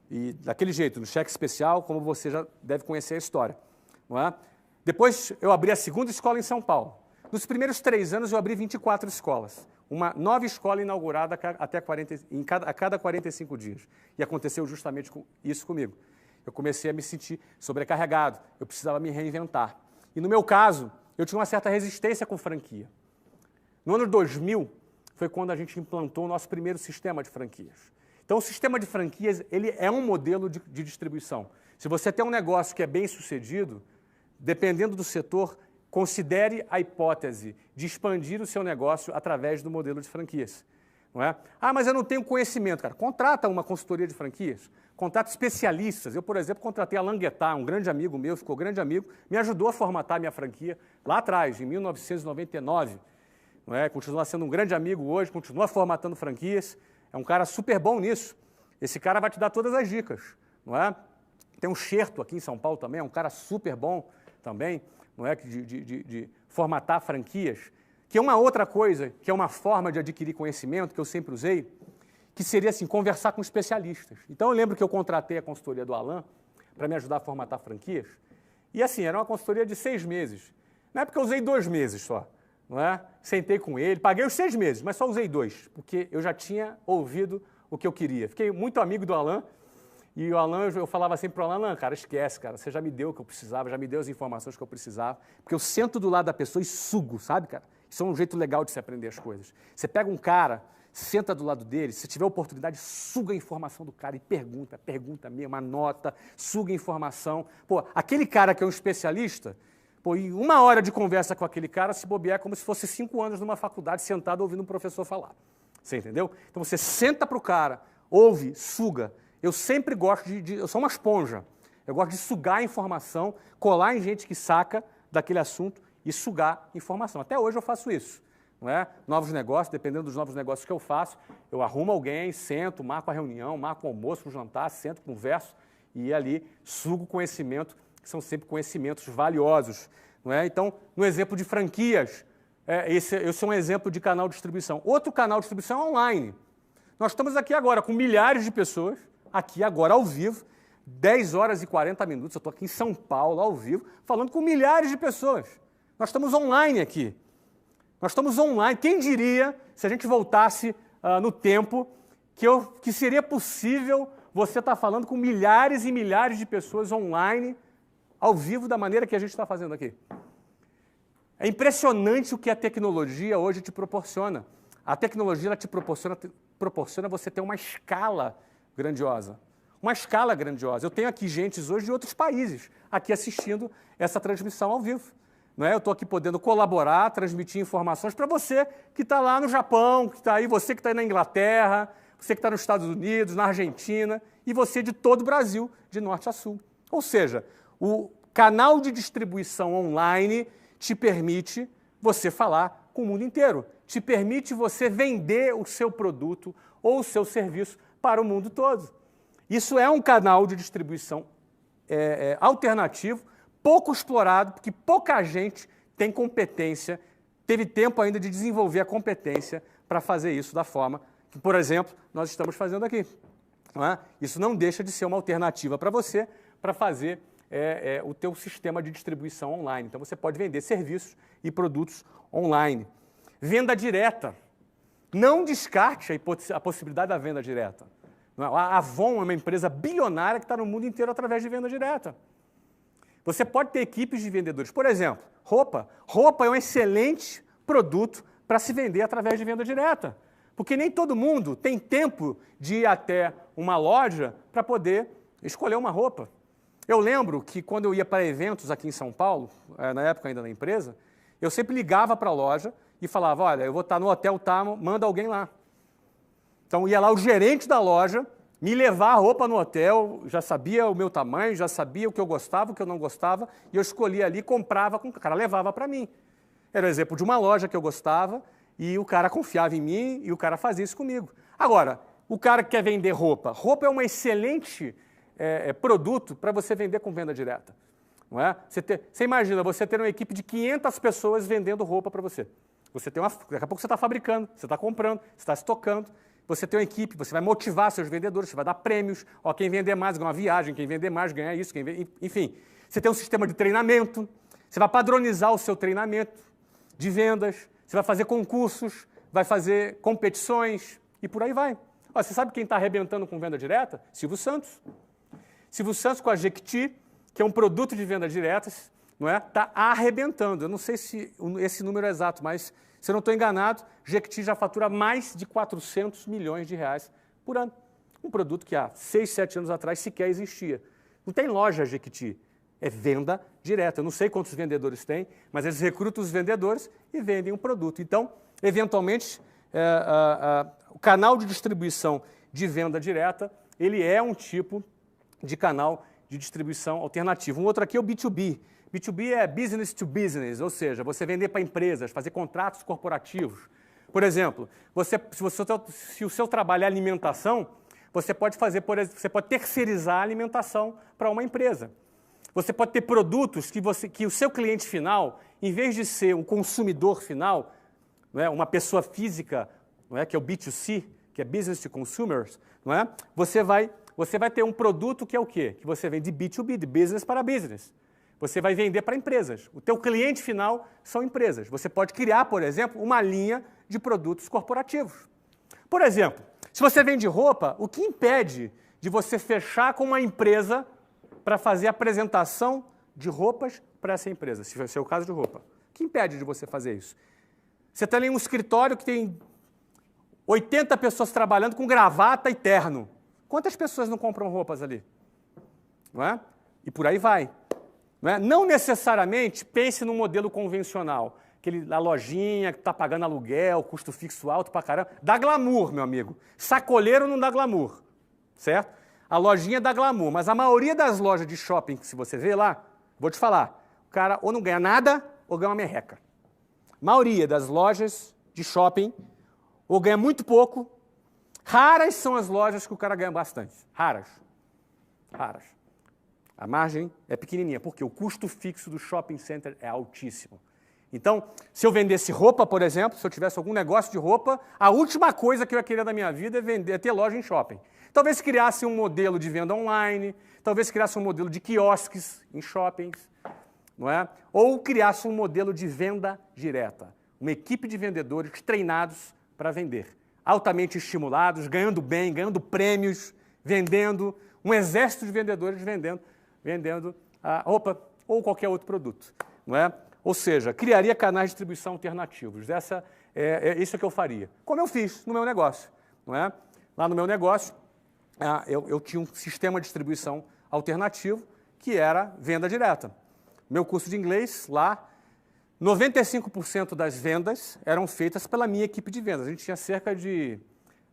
e daquele jeito, no cheque especial, como você já deve conhecer a história. Não é? Depois, eu abri a segunda escola em São Paulo. Nos primeiros 3 anos, eu abri 24 escolas. Uma nova escola inaugurada a cada 45 dias. E aconteceu justamente isso comigo. Eu comecei a me sentir sobrecarregado, eu precisava me reinventar. E no meu caso, eu tinha uma certa resistência com franquia. No ano 2000, foi quando a gente implantou o nosso primeiro sistema de franquias. Então, o sistema de franquias, ele é um modelo de distribuição. Se você tem um negócio que é bem sucedido, dependendo do setor, considere a hipótese de expandir o seu negócio através do modelo de franquias. Não é? Ah, mas eu não tenho conhecimento, cara. Contrata uma consultoria de franquias, contrata especialistas. Eu, por exemplo, contratei a Languetá, um grande amigo meu, ficou grande amigo, me ajudou a formatar a minha franquia lá atrás, em 1999. Não é? Continua sendo um grande amigo hoje, continua formatando franquias. É um cara super bom nisso. Esse cara vai te dar todas as dicas. Não é? Tem um Xerto aqui em São Paulo também, é um cara super bom também, não é? De formatar franquias. Que é uma outra coisa, que é uma forma de adquirir conhecimento que eu sempre usei, que seria assim, conversar com especialistas. Então eu lembro que eu contratei a consultoria do Alan para me ajudar a formatar franquias, e assim, era uma consultoria de 6 meses. Na época eu usei 2 meses só, não é? Sentei com ele, paguei os 6 meses, mas só usei 2, porque eu já tinha ouvido o que eu queria. Fiquei muito amigo do Alan, E o Alan, eu falava assim para o Alan, cara, esquece, cara, você já me deu o que eu precisava, já me deu as informações que eu precisava, porque eu sento do lado da pessoa e sugo, sabe, cara? Isso é um jeito legal de se aprender as coisas. Você pega um cara, senta do lado dele, se tiver oportunidade, suga a informação do cara e pergunta mesmo, anota, suga a informação. Pô, aquele cara que é um especialista, pô, e 1 hora de conversa com aquele cara, se bobear, é como se fosse 5 anos numa faculdade sentado ouvindo um professor falar. Você entendeu? Então você senta para o cara, ouve, suga. Eu sempre gosto eu sou uma esponja, eu gosto de sugar a informação, colar em gente que saca daquele assunto e sugar informação. Até hoje eu faço isso, não é? Novos negócios, dependendo dos novos negócios que eu faço, eu arrumo alguém, sento, marco a reunião, marco o almoço, o jantar, sento, converso e ali sugo conhecimento, que são sempre conhecimentos valiosos, não é? Então, no exemplo de franquias, esse é um exemplo de canal de distribuição. Outro canal de distribuição é online. Nós estamos aqui agora com milhares de pessoas, aqui agora ao vivo, 10 horas e 40 minutos, eu estou aqui em São Paulo, ao vivo, falando com milhares de pessoas. Nós estamos online aqui. Nós estamos online. Quem diria, se a gente voltasse no tempo, que seria possível você estar falando com milhares e milhares de pessoas online, ao vivo, da maneira que a gente está fazendo aqui. É impressionante o que a tecnologia hoje te proporciona. A tecnologia ela te proporciona você ter uma escala grandiosa. Uma escala grandiosa. Eu tenho aqui gente hoje de outros países aqui assistindo essa transmissão ao vivo. Não é? Eu estou aqui podendo colaborar, transmitir informações para você que está lá no Japão, que está aí, você que está aí na Inglaterra, você que está nos Estados Unidos, na Argentina, e você de todo o Brasil, de norte a sul. Ou seja, o canal de distribuição online te permite você falar com o mundo inteiro, te permite você vender o seu produto ou o seu serviço para o mundo todo. Isso é um canal de distribuição alternativo, pouco explorado, porque pouca gente tem competência, teve tempo ainda de desenvolver a competência para fazer isso da forma que, por exemplo, nós estamos fazendo aqui. Não é? Isso não deixa de ser uma alternativa para você, para fazer o teu sistema de distribuição online. Então, você pode vender serviços e produtos online. Venda direta. Não descarte a possibilidade da venda direta. A Avon é uma empresa bilionária que está no mundo inteiro através de venda direta. Você pode ter equipes de vendedores. Por exemplo, roupa. Roupa é um excelente produto para se vender através de venda direta. Porque nem todo mundo tem tempo de ir até uma loja para poder escolher uma roupa. Eu lembro que quando eu ia para eventos aqui em São Paulo, na época ainda na empresa, eu sempre ligava para a loja e falava, olha, eu vou estar no hotel, manda alguém lá. Então ia lá o gerente da loja, me levar a roupa no hotel, já sabia o meu tamanho, já sabia o que eu gostava, o que eu não gostava, e eu escolhia ali, comprava, o cara levava para mim. Era o exemplo de uma loja que eu gostava, e o cara confiava em mim, e o cara fazia isso comigo. Agora, o cara que quer vender roupa, roupa é um excelente produto para você vender com venda direta. Não é? Você imagina, você ter uma equipe de 500 pessoas vendendo roupa para você. Daqui a pouco você está fabricando, você está comprando, você está estocando, você tem uma equipe, você vai motivar seus vendedores, você vai dar prêmios, quem vender mais ganha uma viagem, quem vender mais ganha isso, enfim. Você tem um sistema de treinamento, você vai padronizar o seu treinamento de vendas, você vai fazer concursos, vai fazer competições e por aí vai. Você sabe quem está arrebentando com venda direta? Silvio Santos. Silvio Santos com a Jequiti, que é um produto de venda diretas, não é? Está arrebentando. Eu não sei se esse número é exato, mas se eu não estou enganado, Jequiti já fatura mais de 400 milhões de reais por ano. Um produto que há 6, 7 anos atrás sequer existia. Não tem loja Jequiti, é venda direta. Eu não sei quantos vendedores tem, mas eles recrutam os vendedores e vendem um produto. Então, eventualmente, o canal de distribuição de venda direta, ele é um tipo de canal de distribuição alternativo. Um outro aqui é o B2B. B2B é business to business, ou seja, você vender para empresas, fazer contratos corporativos. Por exemplo, se o seu trabalho é alimentação, você pode terceirizar a alimentação para uma empresa. Você pode ter produtos que o seu cliente final, em vez de ser um consumidor final, não é, uma pessoa física, não é, que é o B2C, que é business to consumers, não é? Você vai ter um produto que é o quê? Que você vende de B2B, de business para business. Você vai vender para empresas. O teu cliente final são empresas. Você pode criar, por exemplo, uma linha de produtos corporativos. Por exemplo, se você vende roupa, o que impede de você fechar com uma empresa para fazer a apresentação de roupas para essa empresa, se for o caso de roupa. O que impede de você fazer isso? Você está em um escritório que tem 80 pessoas trabalhando com gravata e terno. Quantas pessoas não compram roupas ali? Não é? E por aí vai. Não é? Não necessariamente pense no modelo convencional. A lojinha que está pagando aluguel, custo fixo alto pra caramba. Dá glamour, meu amigo. Sacoleiro não dá glamour, certo? A lojinha dá glamour, mas a maioria das lojas de shopping que se você vê lá, vou te falar, o cara ou não ganha nada ou ganha uma merreca. A maioria das lojas de shopping ou ganha muito pouco. Raras são as lojas que o cara ganha bastante. Raras. Raras. A margem é pequenininha, porque o custo fixo do shopping center é altíssimo. Então, se eu vendesse roupa, por exemplo, se eu tivesse algum negócio de roupa, a última coisa que eu ia querer da minha vida é ter loja em shopping. Talvez criasse um modelo de venda online, talvez criasse um modelo de quiosques em shoppings, não é? Ou criasse um modelo de venda direta. Uma equipe de vendedores treinados para vender. Altamente estimulados, ganhando bem, ganhando prêmios, vendendo, um exército de vendedores vendendo a roupa ou qualquer outro produto, não é? Ou seja, criaria canais de distribuição alternativos. Isso é que eu faria. Como eu fiz no meu negócio. Não é? Lá no meu negócio, eu tinha um sistema de distribuição alternativo que era venda direta. Meu curso de inglês, lá, 95% das vendas eram feitas pela minha equipe de vendas. A gente tinha cerca de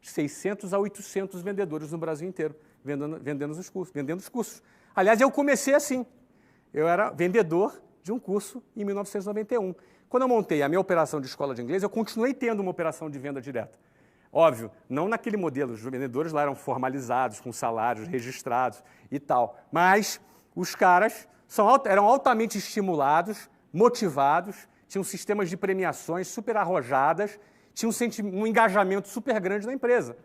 600 a 800 vendedores no Brasil inteiro vendendo os cursos. Aliás, eu comecei assim. Eu era vendedor de um curso em 1991. Quando eu montei a minha operação de escola de inglês, eu continuei tendo uma operação de venda direta. Óbvio, não naquele modelo, os vendedores lá eram formalizados, com salários registrados e tal, mas os caras eram altamente estimulados, motivados, tinham sistemas de premiações super arrojadas, tinham um engajamento super grande na empresa.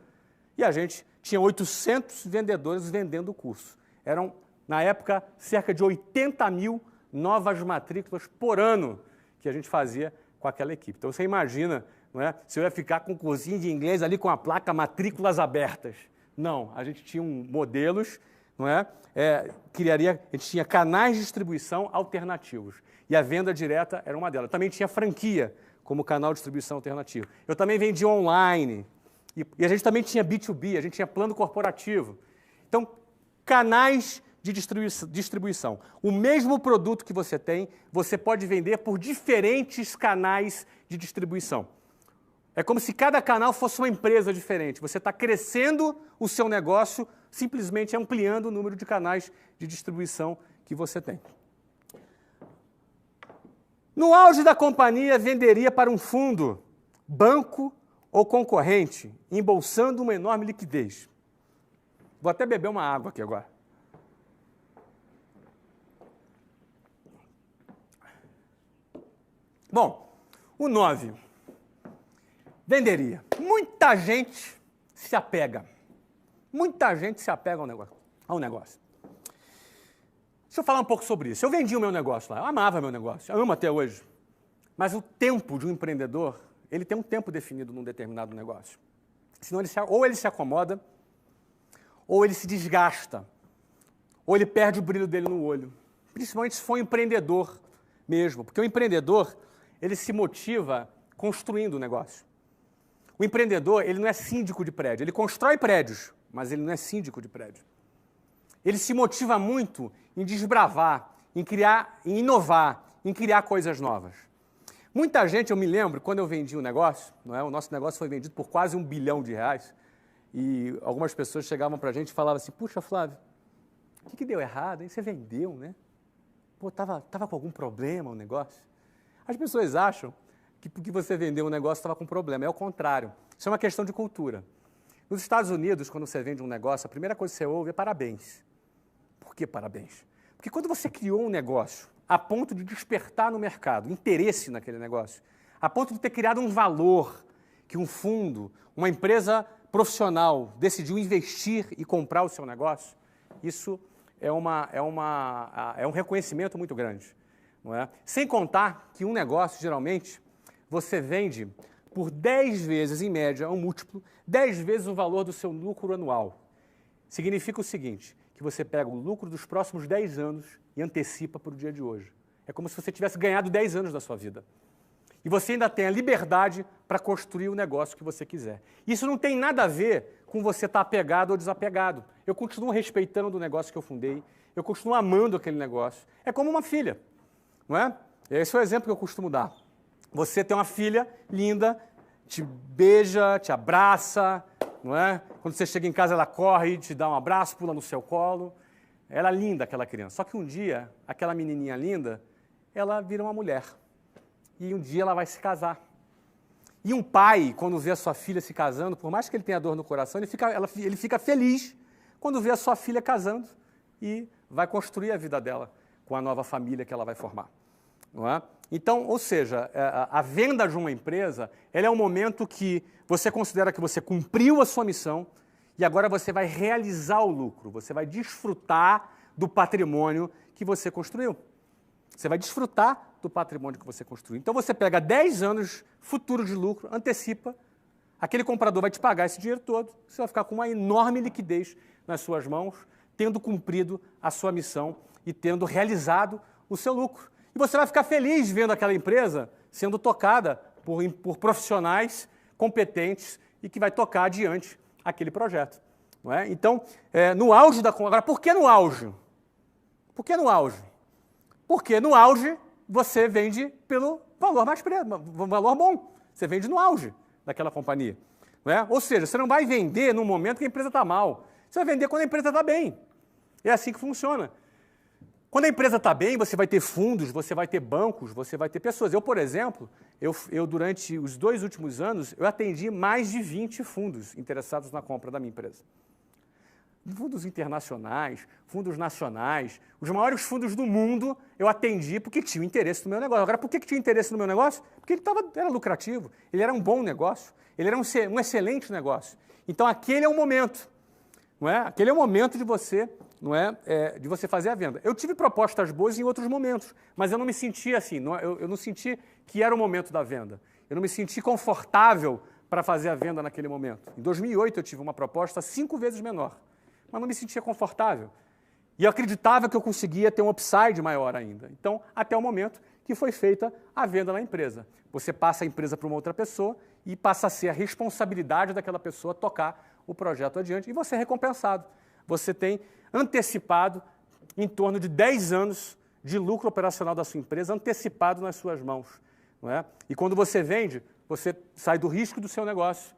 E a gente tinha 800 vendedores vendendo o curso. Eram, na época, cerca de 80 mil novas matrículas por ano que a gente fazia com aquela equipe. Então, você imagina, não é? Se eu ia ficar com um cursinho de inglês ali com a placa matrículas abertas. Não, a gente tinha modelos, não é? A gente tinha canais de distribuição alternativos. E a venda direta era uma delas. Também tinha franquia como canal de distribuição alternativo. Eu também vendia online. E a gente também tinha B2B, a gente tinha plano corporativo. Então, canais de distribuição. O mesmo produto que você tem, você pode vender por diferentes canais de distribuição. É como se cada canal fosse uma empresa diferente. Você está crescendo o seu negócio, simplesmente ampliando o número de canais de distribuição que você tem. No auge da companhia, venderia para um fundo, banco ou concorrente, embolsando uma enorme liquidez. Vou até beber uma água aqui agora. Bom, o 9. Venderia. Muita gente se apega. Muita gente se apega ao negócio. Deixa eu falar um pouco sobre isso. Eu vendi o meu negócio lá, eu amava meu negócio, eu amo até hoje. Mas o tempo de um empreendedor, ele tem um tempo definido num determinado negócio. Senão ou ele se acomoda, ou ele se desgasta, ou ele perde o brilho dele no olho. Principalmente se for um empreendedor mesmo, porque o empreendedor, ele se motiva construindo o negócio. O empreendedor, ele não é síndico de prédio, ele constrói prédios, mas ele não é síndico de prédio. Ele se motiva muito em desbravar, em criar, em inovar, em criar coisas novas. Muita gente, eu me lembro, quando eu vendi um negócio, não é? O nosso negócio foi vendido por quase R$1 bilhão, e algumas pessoas chegavam para a gente e falavam assim, puxa, Flávio, o que deu errado, hein? Você vendeu, né? Pô, tava com algum problema o negócio? As pessoas acham que porque você vendeu um negócio estava com problema. É o contrário. Isso é uma questão de cultura. Nos Estados Unidos, quando você vende um negócio, a primeira coisa que você ouve é parabéns. Por que parabéns? Porque quando você criou um negócio a ponto de despertar no mercado interesse naquele negócio, a ponto de ter criado um valor que um fundo, uma empresa profissional decidiu investir e comprar o seu negócio, isso é um reconhecimento muito grande. Não é? Sem contar que um negócio, geralmente, você vende por 10 vezes, em média, um múltiplo, 10 vezes o valor do seu lucro anual. significa o seguinte, que você pega o lucro dos próximos 10 anos e antecipa para o dia de hoje. É como se você tivesse ganhado 10 anos da sua vida. E você ainda tem a liberdade para construir o negócio que você quiser. Isso não tem nada a ver com você estar apegado ou desapegado. Eu continuo respeitando o negócio que eu fundei, eu continuo amando aquele negócio. É como uma filha, não é? Esse é o exemplo que eu costumo dar. Você tem uma filha linda, te beija, te abraça, não é? Quando você chega em casa, ela corre, te dá um abraço, pula no seu colo. Ela é linda, aquela criança. Só que um dia, aquela menininha linda, ela vira uma mulher. E um dia ela vai se casar. E um pai, quando vê a sua filha se casando, por mais que ele tenha dor no coração, ele fica feliz quando vê a sua filha casando e vai construir a vida dela com a nova família que ela vai formar. Não é? Então, ou seja, a venda de uma empresa, ela é um momento que você considera que você cumpriu a sua missão e agora você vai realizar o lucro, você vai desfrutar do patrimônio que você construiu. Você vai desfrutar do patrimônio que você construiu. Então, você pega 10 anos futuros de lucro, antecipa, aquele comprador vai te pagar esse dinheiro todo, você vai ficar com uma enorme liquidez nas suas mãos, tendo cumprido a sua missão e tendo realizado o seu lucro. E você vai ficar feliz vendo aquela empresa sendo tocada por profissionais competentes e que vai tocar adiante aquele projeto. Não é? Então, no auge da... Agora, por que no auge? Por que no auge? Porque no auge você vende pelo valor mais valor bom. Você vende no auge daquela companhia. Não é? Ou seja, você não vai vender no momento que a empresa está mal. Você vai vender quando a empresa está bem. É assim que funciona. Quando a empresa está bem, você vai ter fundos, você vai ter bancos, você vai ter pessoas. Eu, por exemplo, durante os 2 últimos anos, eu atendi mais de 20 fundos interessados na compra da minha empresa. Fundos internacionais, fundos nacionais, os maiores fundos do mundo eu atendi porque tinham interesse no meu negócio. Agora, por que tinha interesse no meu negócio? Porque ele era lucrativo, ele era um bom negócio, ele era um excelente negócio. Então, aquele é o momento, não é? Aquele é o momento de você, não é? De você fazer a venda. Eu tive propostas boas em outros momentos, mas eu não me senti assim, eu não senti que era o momento da venda. Eu não me senti confortável para fazer a venda naquele momento. Em 2008, eu tive uma proposta 5 vezes menor, mas não me sentia confortável. E eu acreditava que eu conseguia ter um upside maior ainda. Então, até o momento que foi feita a venda na empresa. Você passa a empresa para uma outra pessoa e passa a ser a responsabilidade daquela pessoa tocar o projeto adiante e você é recompensado. Você tem antecipado em torno de 10 anos de lucro operacional da sua empresa antecipado nas suas mãos. Não é? E quando você vende, você sai do risco do seu negócio,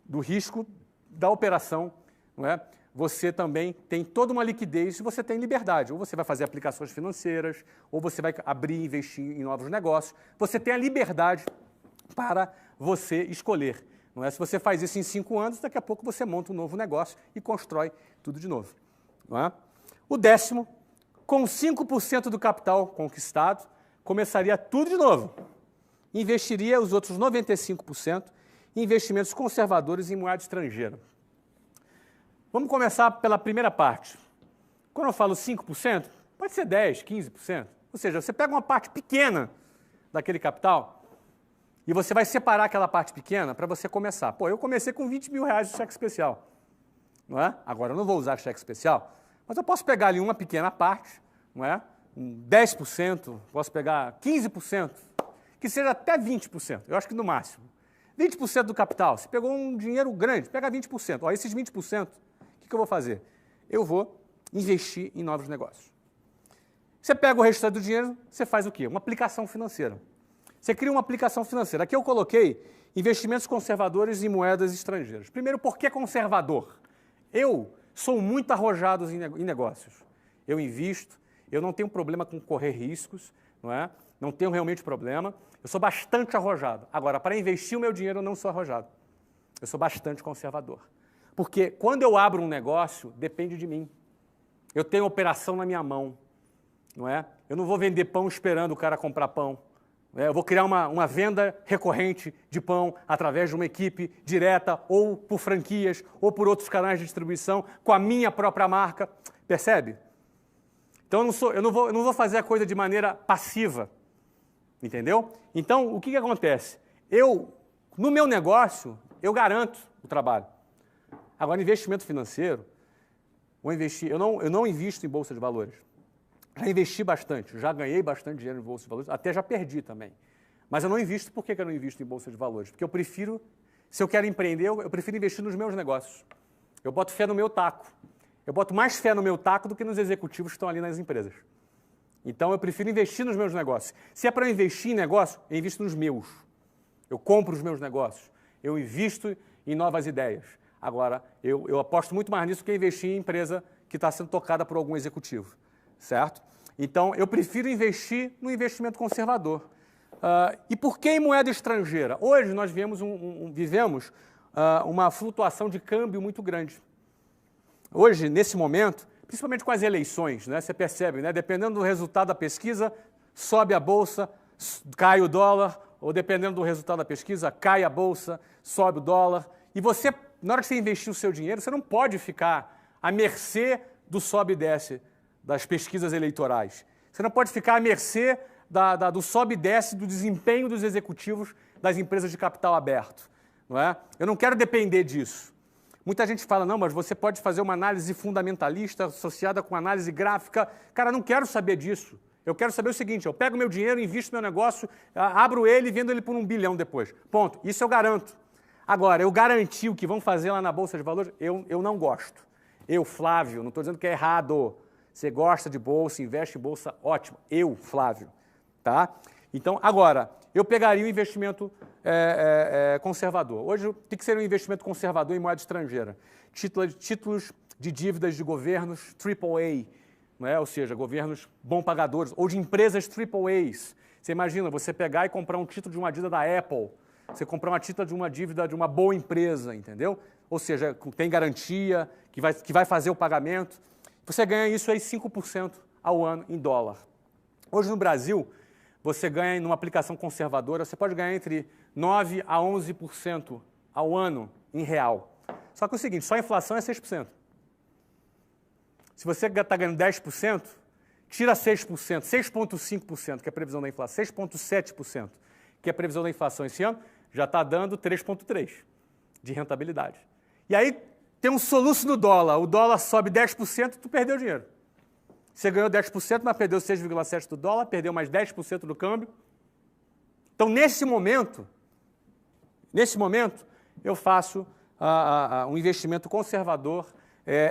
do risco da operação, não é? Você também tem toda uma liquidez e você tem liberdade. Ou você vai fazer aplicações financeiras, ou você vai abrir e investir em novos negócios. Você tem a liberdade para você escolher. Não é? Se você faz isso em 5 anos, daqui a pouco você monta um novo negócio e constrói tudo de novo. Não é? O 10º, com 5% do capital conquistado, começaria tudo de novo. Investiria os outros 95% em investimentos conservadores em moeda estrangeira. Vamos começar pela primeira parte. Quando eu falo 5%, pode ser 10%, 15%. Ou seja, você pega uma parte pequena daquele capital e você vai separar aquela parte pequena para você começar. Pô, eu comecei com 20 mil reais de cheque especial. Não é? Agora, eu não vou usar cheque especial, mas eu posso pegar ali uma pequena parte, não é? 10%, posso pegar 15%, que seja até 20%. Eu acho que no máximo. 20% do capital. Você pegou um dinheiro grande, pega 20%. Ó, esses 20%, o que eu vou fazer? Eu vou investir em novos negócios. Você pega o restante do dinheiro, você faz o quê? Uma aplicação financeira. Você cria uma aplicação financeira. Aqui eu coloquei investimentos conservadores em moedas estrangeiras. Primeiro, por que conservador? Eu sou muito arrojado em negócios. Eu invisto, eu não tenho problema com correr riscos, não é? Não tenho realmente problema. Eu sou bastante arrojado. Agora, para investir o meu dinheiro, eu não sou arrojado. Eu sou bastante conservador. Porque quando eu abro um negócio, depende de mim. Eu tenho operação na minha mão, não é? Eu não vou vender pão esperando o cara comprar pão. Eu vou criar uma venda recorrente de pão através de uma equipe direta, ou por franquias, ou por outros canais de distribuição, com a minha própria marca. Percebe? Então, eu não vou fazer a coisa de maneira passiva. Entendeu? Então, o que acontece? No meu negócio, eu garanto o trabalho. Agora, investimento financeiro, vou investir. Eu não invisto em bolsa de valores. Já investi bastante, já ganhei bastante dinheiro em bolsa de valores, até já perdi também. Mas eu não invisto. Por que eu não invisto em bolsa de valores? Porque eu prefiro, se eu quero empreender, eu prefiro investir nos meus negócios. Eu boto fé no meu taco. Eu boto mais fé no meu taco do que nos executivos que estão ali nas empresas. Então, eu prefiro investir nos meus negócios. Se é para eu investir em negócio, eu invisto nos meus. Eu compro os meus negócios. Eu invisto em novas ideias. Agora, eu aposto muito mais nisso do que investir em empresa que está sendo tocada por algum executivo. Certo? Então, eu prefiro investir no investimento conservador. E por que em moeda estrangeira? Hoje, nós vivemos uma flutuação de câmbio muito grande. Hoje, nesse momento, principalmente com as eleições, né, você percebe, né, dependendo do resultado da pesquisa, sobe a bolsa, cai o dólar, ou dependendo do resultado da pesquisa, cai a bolsa, sobe o dólar. E você, na hora que você investir o seu dinheiro, você não pode ficar à mercê do sobe e desce das pesquisas eleitorais. Você não pode ficar à mercê do sobe e desce do desempenho dos executivos das empresas de capital aberto. Não é? Eu não quero depender disso. Muita gente fala, não, mas você pode fazer uma análise fundamentalista associada com análise gráfica. Cara, eu não quero saber disso. Eu quero saber o seguinte, eu pego meu dinheiro, invisto no meu negócio, abro ele e vendo ele por 1 bilhão depois. Ponto. Isso eu garanto. Agora, eu garanti o que vão fazer lá na Bolsa de Valores, eu não gosto. Eu, Flávio, não estou dizendo que é errado. Você gosta de bolsa, investe em bolsa, ótimo. Eu, Flávio. Tá? Então, agora, eu pegaria um investimento conservador. Hoje, tem que ser um investimento conservador em moeda estrangeira. Títulos de dívidas de governos AAA, não é? Ou seja, governos bom pagadores, ou de empresas AAAs. Você imagina, você pegar e comprar um título de uma dívida da Apple, você comprar uma título de uma dívida de uma boa empresa, entendeu? Ou seja, tem garantia, que vai fazer o pagamento. Você ganha isso aí 5% ao ano em dólar. Hoje no Brasil, você ganha numa aplicação conservadora, você pode ganhar entre 9% a 11% ao ano em real. Só que é o seguinte, só a inflação é 6%. Se você está ganhando 10%, tira 6%, 6,5%, que é a previsão da inflação, 6,7%, que é a previsão da inflação esse ano, já está dando 3,3% de rentabilidade. E aí tem um soluço no dólar, o dólar sobe 10% e tu perdeu dinheiro. Você ganhou 10%, mas perdeu 6,7% do dólar, perdeu mais 10% do câmbio. Então, nesse momento, eu faço um investimento conservador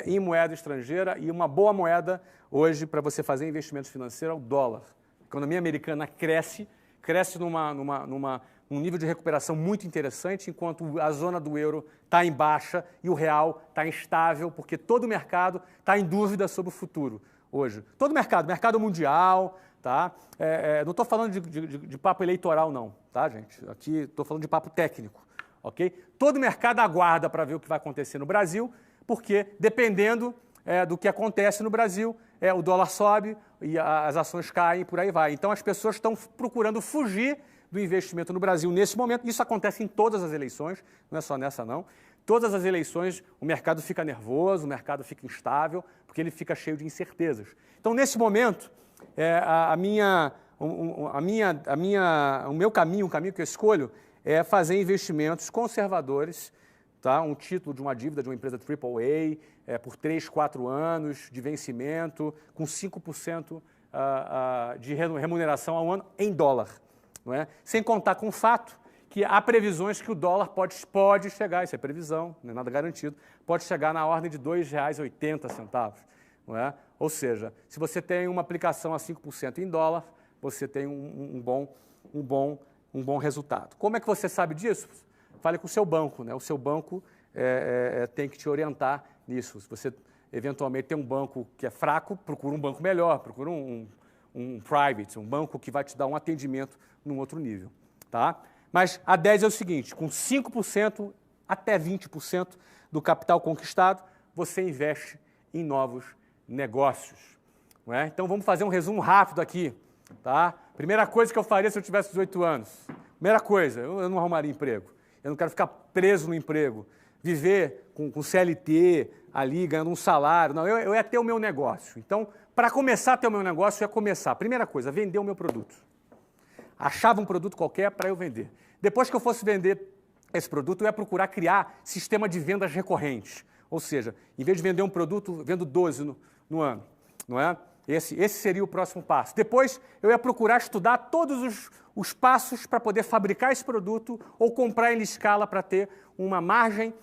em moeda estrangeira e uma boa moeda hoje para você fazer investimento financeiro é o dólar. A economia americana cresce num nível de recuperação muito interessante, enquanto a zona do euro está em baixa e o real está instável, porque todo o mercado está em dúvida sobre o futuro hoje. Todo o mercado mundial, tá? Não estou falando de papo eleitoral não, tá, gente? Aqui estou falando de papo técnico, ok? Todo o mercado aguarda para ver o que vai acontecer no Brasil, porque dependendo do que acontece no Brasil, o dólar sobe e as ações caem e por aí vai. Então as pessoas estão procurando fugir do investimento no Brasil nesse momento. Isso acontece em todas as eleições, não é só nessa não. Todas as eleições o mercado fica nervoso, o mercado fica instável, porque ele fica cheio de incertezas. Então nesse momento, o meu caminho, o caminho que eu escolho é fazer investimentos conservadores, tá? Um título de uma dívida de uma empresa AAA, por 3, 4 anos de vencimento, com 5% de remuneração ao ano em dólar. Não é? Sem contar com o fato que há previsões que o dólar pode chegar, isso é previsão, não é nada garantido, pode chegar na ordem de R$ 2,80. Não é? Ou seja, se você tem uma aplicação a 5% em dólar, você tem um bom resultado. Como é que você sabe disso? Fale com o seu banco, né? O seu banco tem que te orientar nisso. Se você eventualmente tem um banco que é fraco, procura um banco melhor, procura um private, um banco que vai te dar um atendimento num outro nível. Tá? Mas a 10 é o seguinte, com 5% até 20% do capital conquistado, você investe em novos negócios. Não é? Então vamos fazer um resumo rápido aqui. Tá? Primeira coisa que eu faria se eu tivesse 18 anos. Primeira coisa, eu não arrumaria emprego. Eu não quero ficar preso no emprego. Viver com CLT ali, ganhando um salário. Não, eu ia ter o meu negócio. Então, para começar a ter o meu negócio, eu ia começar. Primeira coisa, vender o meu produto. Achava um produto qualquer para eu vender. Depois que eu fosse vender esse produto, eu ia procurar criar sistema de vendas recorrentes. Ou seja, em vez de vender um produto, vendo 12 no ano, não é? Esse seria o próximo passo. Depois, eu ia procurar estudar todos os passos para poder fabricar esse produto ou comprar ele em escala para ter uma margem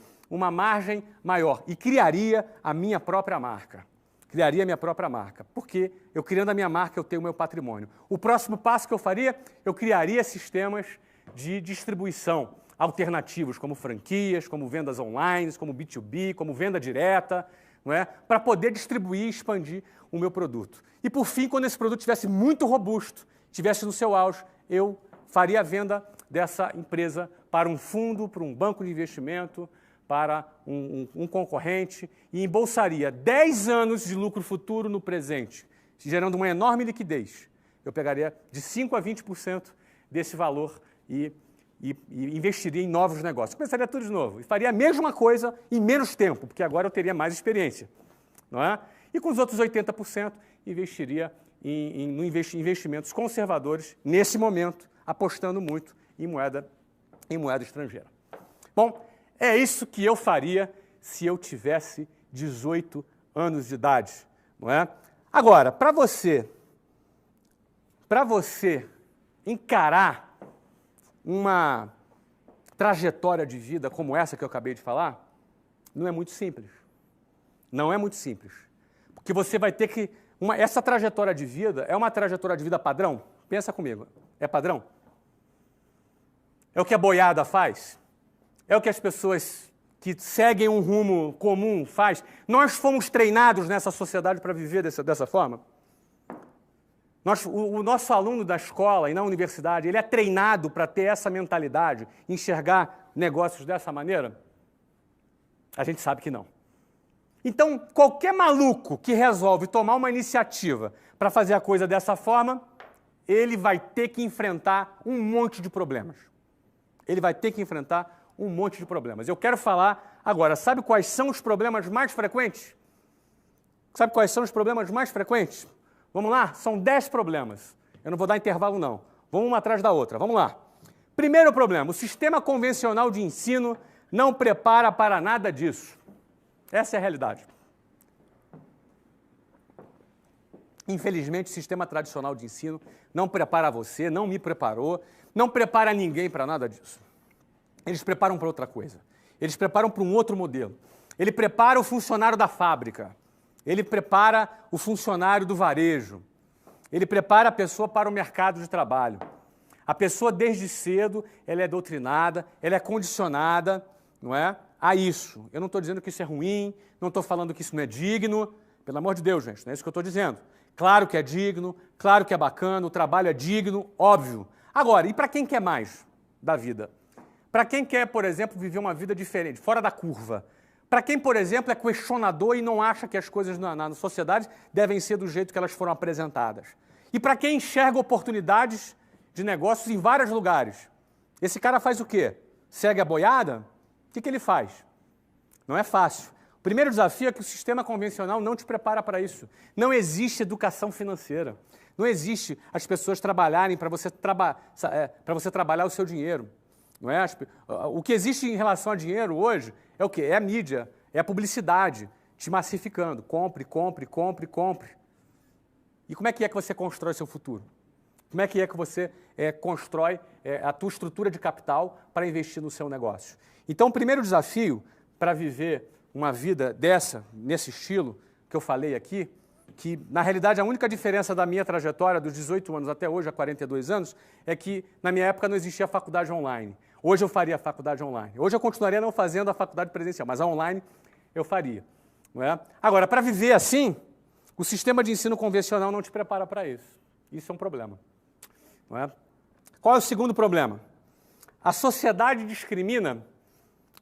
maior. E criaria a minha própria marca. Criaria a minha própria marca. Porque eu criando a minha marca, eu tenho o meu patrimônio. O próximo passo que eu faria, eu criaria sistemas de distribuição alternativos, como franquias, como vendas online, como B2B, como venda direta, não é? Para poder distribuir e expandir o meu produto. E, por fim, quando esse produto estivesse muito robusto, estivesse no seu auge, eu faria a venda dessa empresa para um fundo, para um banco de investimento, para um concorrente e embolsaria 10 anos de lucro futuro no presente, gerando uma enorme liquidez. Eu pegaria de 5% a 20% desse valor e investiria em novos negócios. Começaria tudo de novo e faria a mesma coisa em menos tempo, porque agora eu teria mais experiência. Não é? E com os outros 80%, investiria em investimentos conservadores, nesse momento, apostando muito em moeda estrangeira. Bom, é isso que eu faria se eu tivesse 18 anos de idade. Não é? Agora, para você encarar uma trajetória de vida como essa que eu acabei de falar, não é muito simples. Não é muito simples. Porque você vai ter que... essa trajetória de vida é uma trajetória de vida padrão? Pensa comigo. É padrão? É o que a boiada faz? É o que as pessoas que seguem um rumo comum faz? Nós fomos treinados nessa sociedade para viver dessa forma? O nosso aluno da escola e na universidade, ele é treinado para ter essa mentalidade, enxergar negócios dessa maneira? A gente sabe que não. Então, qualquer maluco que resolve tomar uma iniciativa para fazer a coisa dessa forma, ele vai ter que enfrentar um monte de problemas. Ele vai ter que enfrentar um monte de problemas. Eu quero falar agora, sabe quais são os problemas mais frequentes? Sabe quais são os problemas mais frequentes? Vamos lá? São 10 problemas. Eu não vou dar intervalo, não. Vamos uma atrás da outra. Vamos lá. Primeiro problema, o sistema convencional de ensino não prepara para nada disso. Essa é a realidade. Infelizmente, o sistema tradicional de ensino não prepara você, não me preparou, não prepara ninguém para nada disso. Eles preparam para outra coisa. Eles preparam para um outro modelo. Ele prepara o funcionário da fábrica. Ele prepara o funcionário do varejo. Ele prepara a pessoa para o mercado de trabalho. A pessoa, desde cedo, ela é doutrinada, ela é condicionada, não é, a isso. Eu não estou dizendo que isso é ruim, não estou falando que isso não é digno. Pelo amor de Deus, gente, não é isso que eu estou dizendo. Claro que é digno, claro que é bacana, o trabalho é digno, óbvio. Agora, e para quem quer mais da vida? Para quem quer, por exemplo, viver uma vida diferente, fora da curva? Para quem, por exemplo, é questionador e não acha que as coisas na sociedade devem ser do jeito que elas foram apresentadas. E para quem enxerga oportunidades de negócios em vários lugares. Esse cara faz o quê? Segue a boiada? O que ele faz? Não é fácil. O primeiro desafio é que o sistema convencional não te prepara para isso. Não existe educação financeira. Não existe as pessoas trabalharem para você trabalhar o seu dinheiro. Não é? O que existe em relação a dinheiro hoje é o quê? É a mídia, é a publicidade te massificando. Compre, compre, compre, compre. E como é que você constrói seu futuro? Como é que você constrói a tua estrutura de capital para investir no seu negócio? Então, o primeiro desafio para viver uma vida nesse estilo que eu falei aqui, que, na realidade, a única diferença da minha trajetória, dos 18 anos até hoje, a 42 anos, é que, na minha época, não existia faculdade online. Hoje eu faria a faculdade online. Hoje eu continuaria não fazendo a faculdade presencial, mas a online eu faria. Não é? Agora, para viver assim, o sistema de ensino convencional não te prepara para isso. Isso é um problema. Não é? Qual é o segundo problema? A sociedade discrimina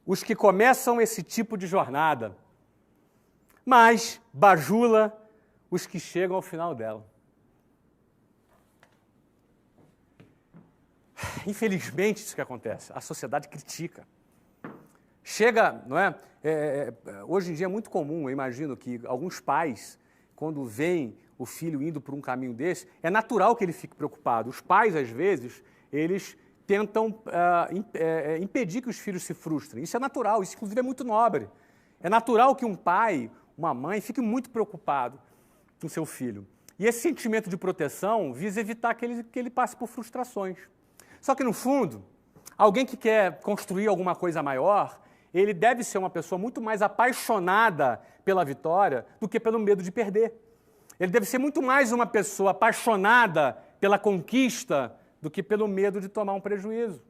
os que começam esse tipo de jornada, mas bajula os que chegam ao final dela. Infelizmente, isso que acontece. A sociedade critica. Chega, não é? Hoje em dia é muito comum, eu imagino, que alguns pais, quando veem o filho indo por um caminho desse, é natural que ele fique preocupado. Os pais, às vezes, eles tentam impedir que os filhos se frustrem. Isso é natural, isso inclusive é muito nobre. É natural que um pai, uma mãe, fique muito preocupado com seu filho. E esse sentimento de proteção visa evitar que ele passe por frustrações. Só que, no fundo, alguém que quer construir alguma coisa maior, ele deve ser uma pessoa muito mais apaixonada pela vitória do que pelo medo de perder. Ele deve ser muito mais uma pessoa apaixonada pela conquista do que pelo medo de tomar um prejuízo.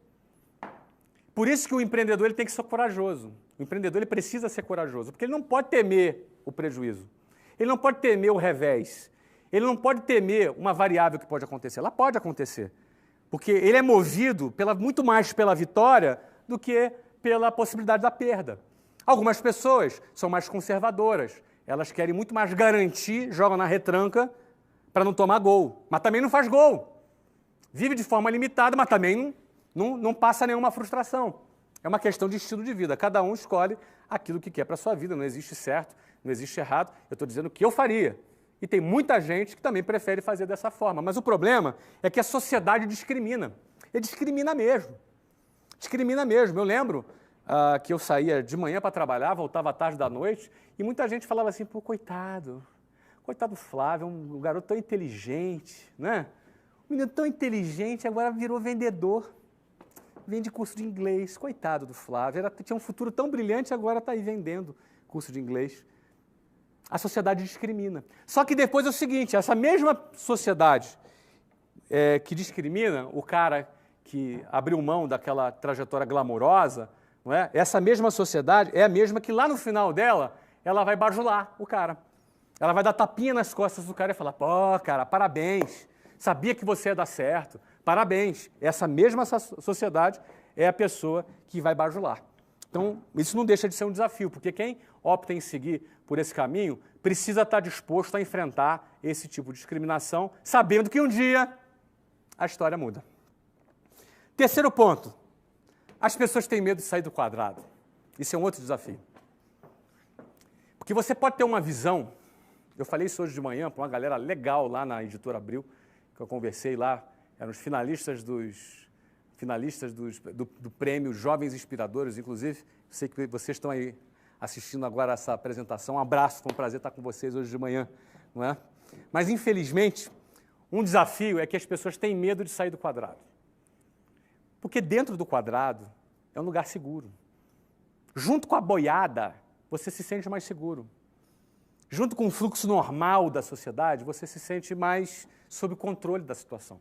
Por isso que o empreendedor ele tem que ser corajoso. O empreendedor ele precisa ser corajoso, porque ele não pode temer o prejuízo. Ele não pode temer o revés. Ele não pode temer uma variável que pode acontecer. Ela pode acontecer, porque ele é movido muito mais pela vitória do que pela possibilidade da perda. Algumas pessoas são mais conservadoras. Elas querem muito mais garantir, jogam na retranca para não tomar gol. Mas também não faz gol. Vive de forma limitada, mas também não passa nenhuma frustração. É uma questão de estilo de vida. Cada um escolhe aquilo que quer para a sua vida. Não existe certo, não existe errado. Eu estou dizendo o que eu faria. E tem muita gente que também prefere fazer dessa forma. Mas o problema é que a sociedade discrimina. Ele discrimina mesmo. Discrimina mesmo. Eu lembro que eu saía de manhã para trabalhar, voltava à tarde da noite, e muita gente falava assim, pô, coitado do Flávio, um garoto tão inteligente, né? Um menino tão inteligente, agora virou vendedor, vende curso de inglês, coitado do Flávio, tinha um futuro tão brilhante, agora está aí vendendo curso de inglês. A sociedade discrimina. Só que depois é o seguinte, essa mesma sociedade que discrimina o cara que abriu mão daquela trajetória glamurosa, não é? Essa mesma sociedade é a mesma que lá no final dela, ela vai bajular o cara. Ela vai dar tapinha nas costas do cara e falar, pô, cara, parabéns, sabia que você ia dar certo, parabéns. Essa mesma sociedade é a pessoa que vai bajular. Então, isso não deixa de ser um desafio, porque quem opta em seguir por esse caminho precisa estar disposto a enfrentar esse tipo de discriminação, sabendo que um dia a história muda. Terceiro ponto. As pessoas têm medo de sair do quadrado. Isso é um outro desafio. Porque você pode ter uma visão, eu falei isso hoje de manhã para uma galera legal lá na Editora Abril, que eu conversei lá, eram os finalistas do prêmio Jovens Inspiradores, inclusive, sei que vocês estão aí assistindo agora essa apresentação, um abraço, foi um prazer estar com vocês hoje de manhã, não é? Mas, infelizmente, um desafio é que as pessoas têm medo de sair do quadrado. Porque dentro do quadrado é um lugar seguro. Junto com a boiada, você se sente mais seguro. Junto com o fluxo normal da sociedade, você se sente mais sob controle da situação.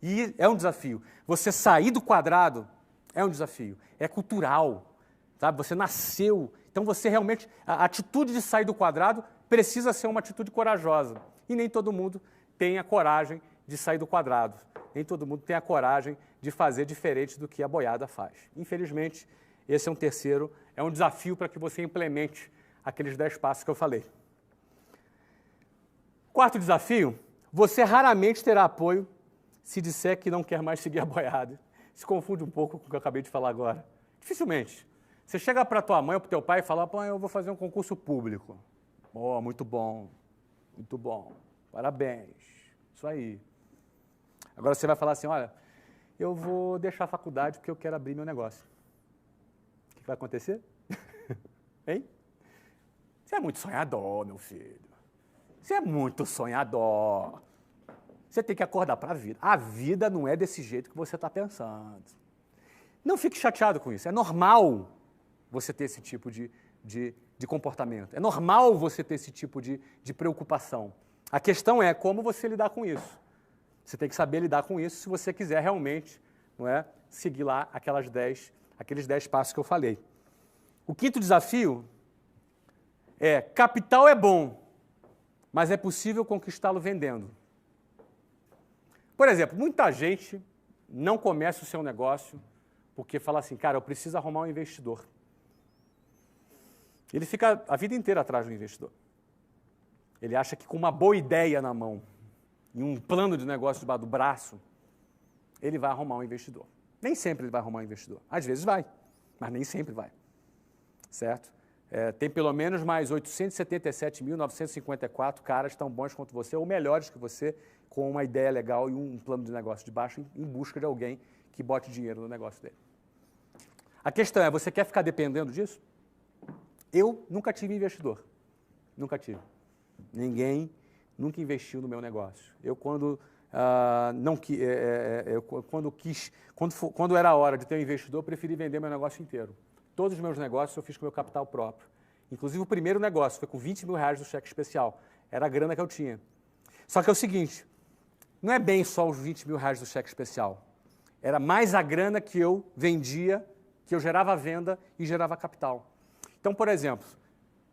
E é um desafio. Você sair do quadrado é um desafio. É cultural, sabe? Você nasceu. Então, você realmente... A atitude de sair do quadrado precisa ser uma atitude corajosa. E nem todo mundo tem a coragem de sair do quadrado. Nem todo mundo tem a coragem de fazer diferente do que a boiada faz. Infelizmente, esse é um desafio para que você implemente aqueles 10 passos que eu falei. Quarto desafio, você raramente terá apoio se disser que não quer mais seguir a boiada. Se confunde um pouco com o que eu acabei de falar agora. Dificilmente. Você chega para tua mãe ou para o teu pai e fala, pô, eu vou fazer um concurso público. Oh, muito bom, parabéns, isso aí. Agora você vai falar assim, olha, eu vou deixar a faculdade porque eu quero abrir meu negócio. O que vai acontecer? Hein? Você é muito sonhador, meu filho. Você é muito sonhador. Você tem que acordar para a vida. A vida não é desse jeito que você está pensando. Não fique chateado com isso. É normal você ter esse tipo de comportamento. É normal você ter esse tipo de preocupação. A questão é como você lidar com isso. Você tem que saber lidar com isso se você quiser realmente, não é, seguir lá aqueles 10 passos que eu falei. O quinto desafio é, capital é bom, mas é possível conquistá-lo vendendo. Por exemplo, muita gente não começa o seu negócio porque fala assim, cara, eu preciso arrumar um investidor. Ele fica a vida inteira atrás do investidor. Ele acha que com uma boa ideia na mão, e um plano de negócio debaixo do braço, ele vai arrumar um investidor. Nem sempre ele vai arrumar um investidor. Às vezes vai, mas nem sempre vai. Certo? Tem pelo menos mais 877.954 caras tão bons quanto você, ou melhores que você, com uma ideia legal e um plano de negócio de baixo, em busca de alguém que bote dinheiro no negócio dele. A questão é, você quer ficar dependendo disso? Eu nunca tive investidor. Nunca tive. Ninguém nunca investiu no meu negócio. Eu, quando quando era a hora de ter um investidor, eu preferi vender meu negócio inteiro. Todos os meus negócios eu fiz com meu capital próprio. Inclusive o primeiro negócio foi com 20 mil reais do cheque especial. Era a grana que eu tinha. Só que é o seguinte, não é bem só os 20 mil reais do cheque especial. Era mais a grana que eu vendia, que eu gerava venda e gerava capital. Então, por exemplo,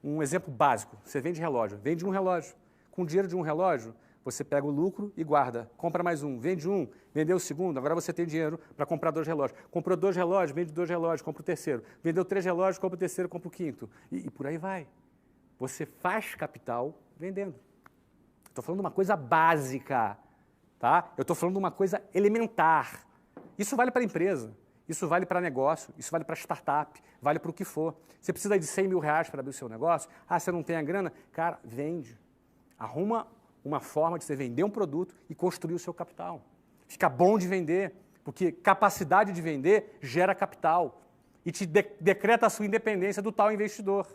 um exemplo básico, você vende relógio, vende um relógio. Com o dinheiro de um relógio, você pega o lucro e guarda. Compra mais um, vende um, vendeu o segundo, agora você tem dinheiro para comprar 2 relógios. Comprou 2 relógios, vende 2 relógios, compra o terceiro. Vendeu 3 relógios, compra o terceiro, compra o quinto. E por aí vai. Você faz capital vendendo. Estou falando de uma coisa básica, tá? Eu estou falando de uma coisa elementar. Isso vale para a empresa, isso vale para negócio, isso vale para startup, vale para o que for. Você precisa de 100 mil reais para abrir o seu negócio? Ah, você não tem a grana? Cara, vende. Arruma uma forma de você vender um produto e construir o seu capital. Fica bom de vender, porque capacidade de vender gera capital e te decreta a sua independência do tal investidor.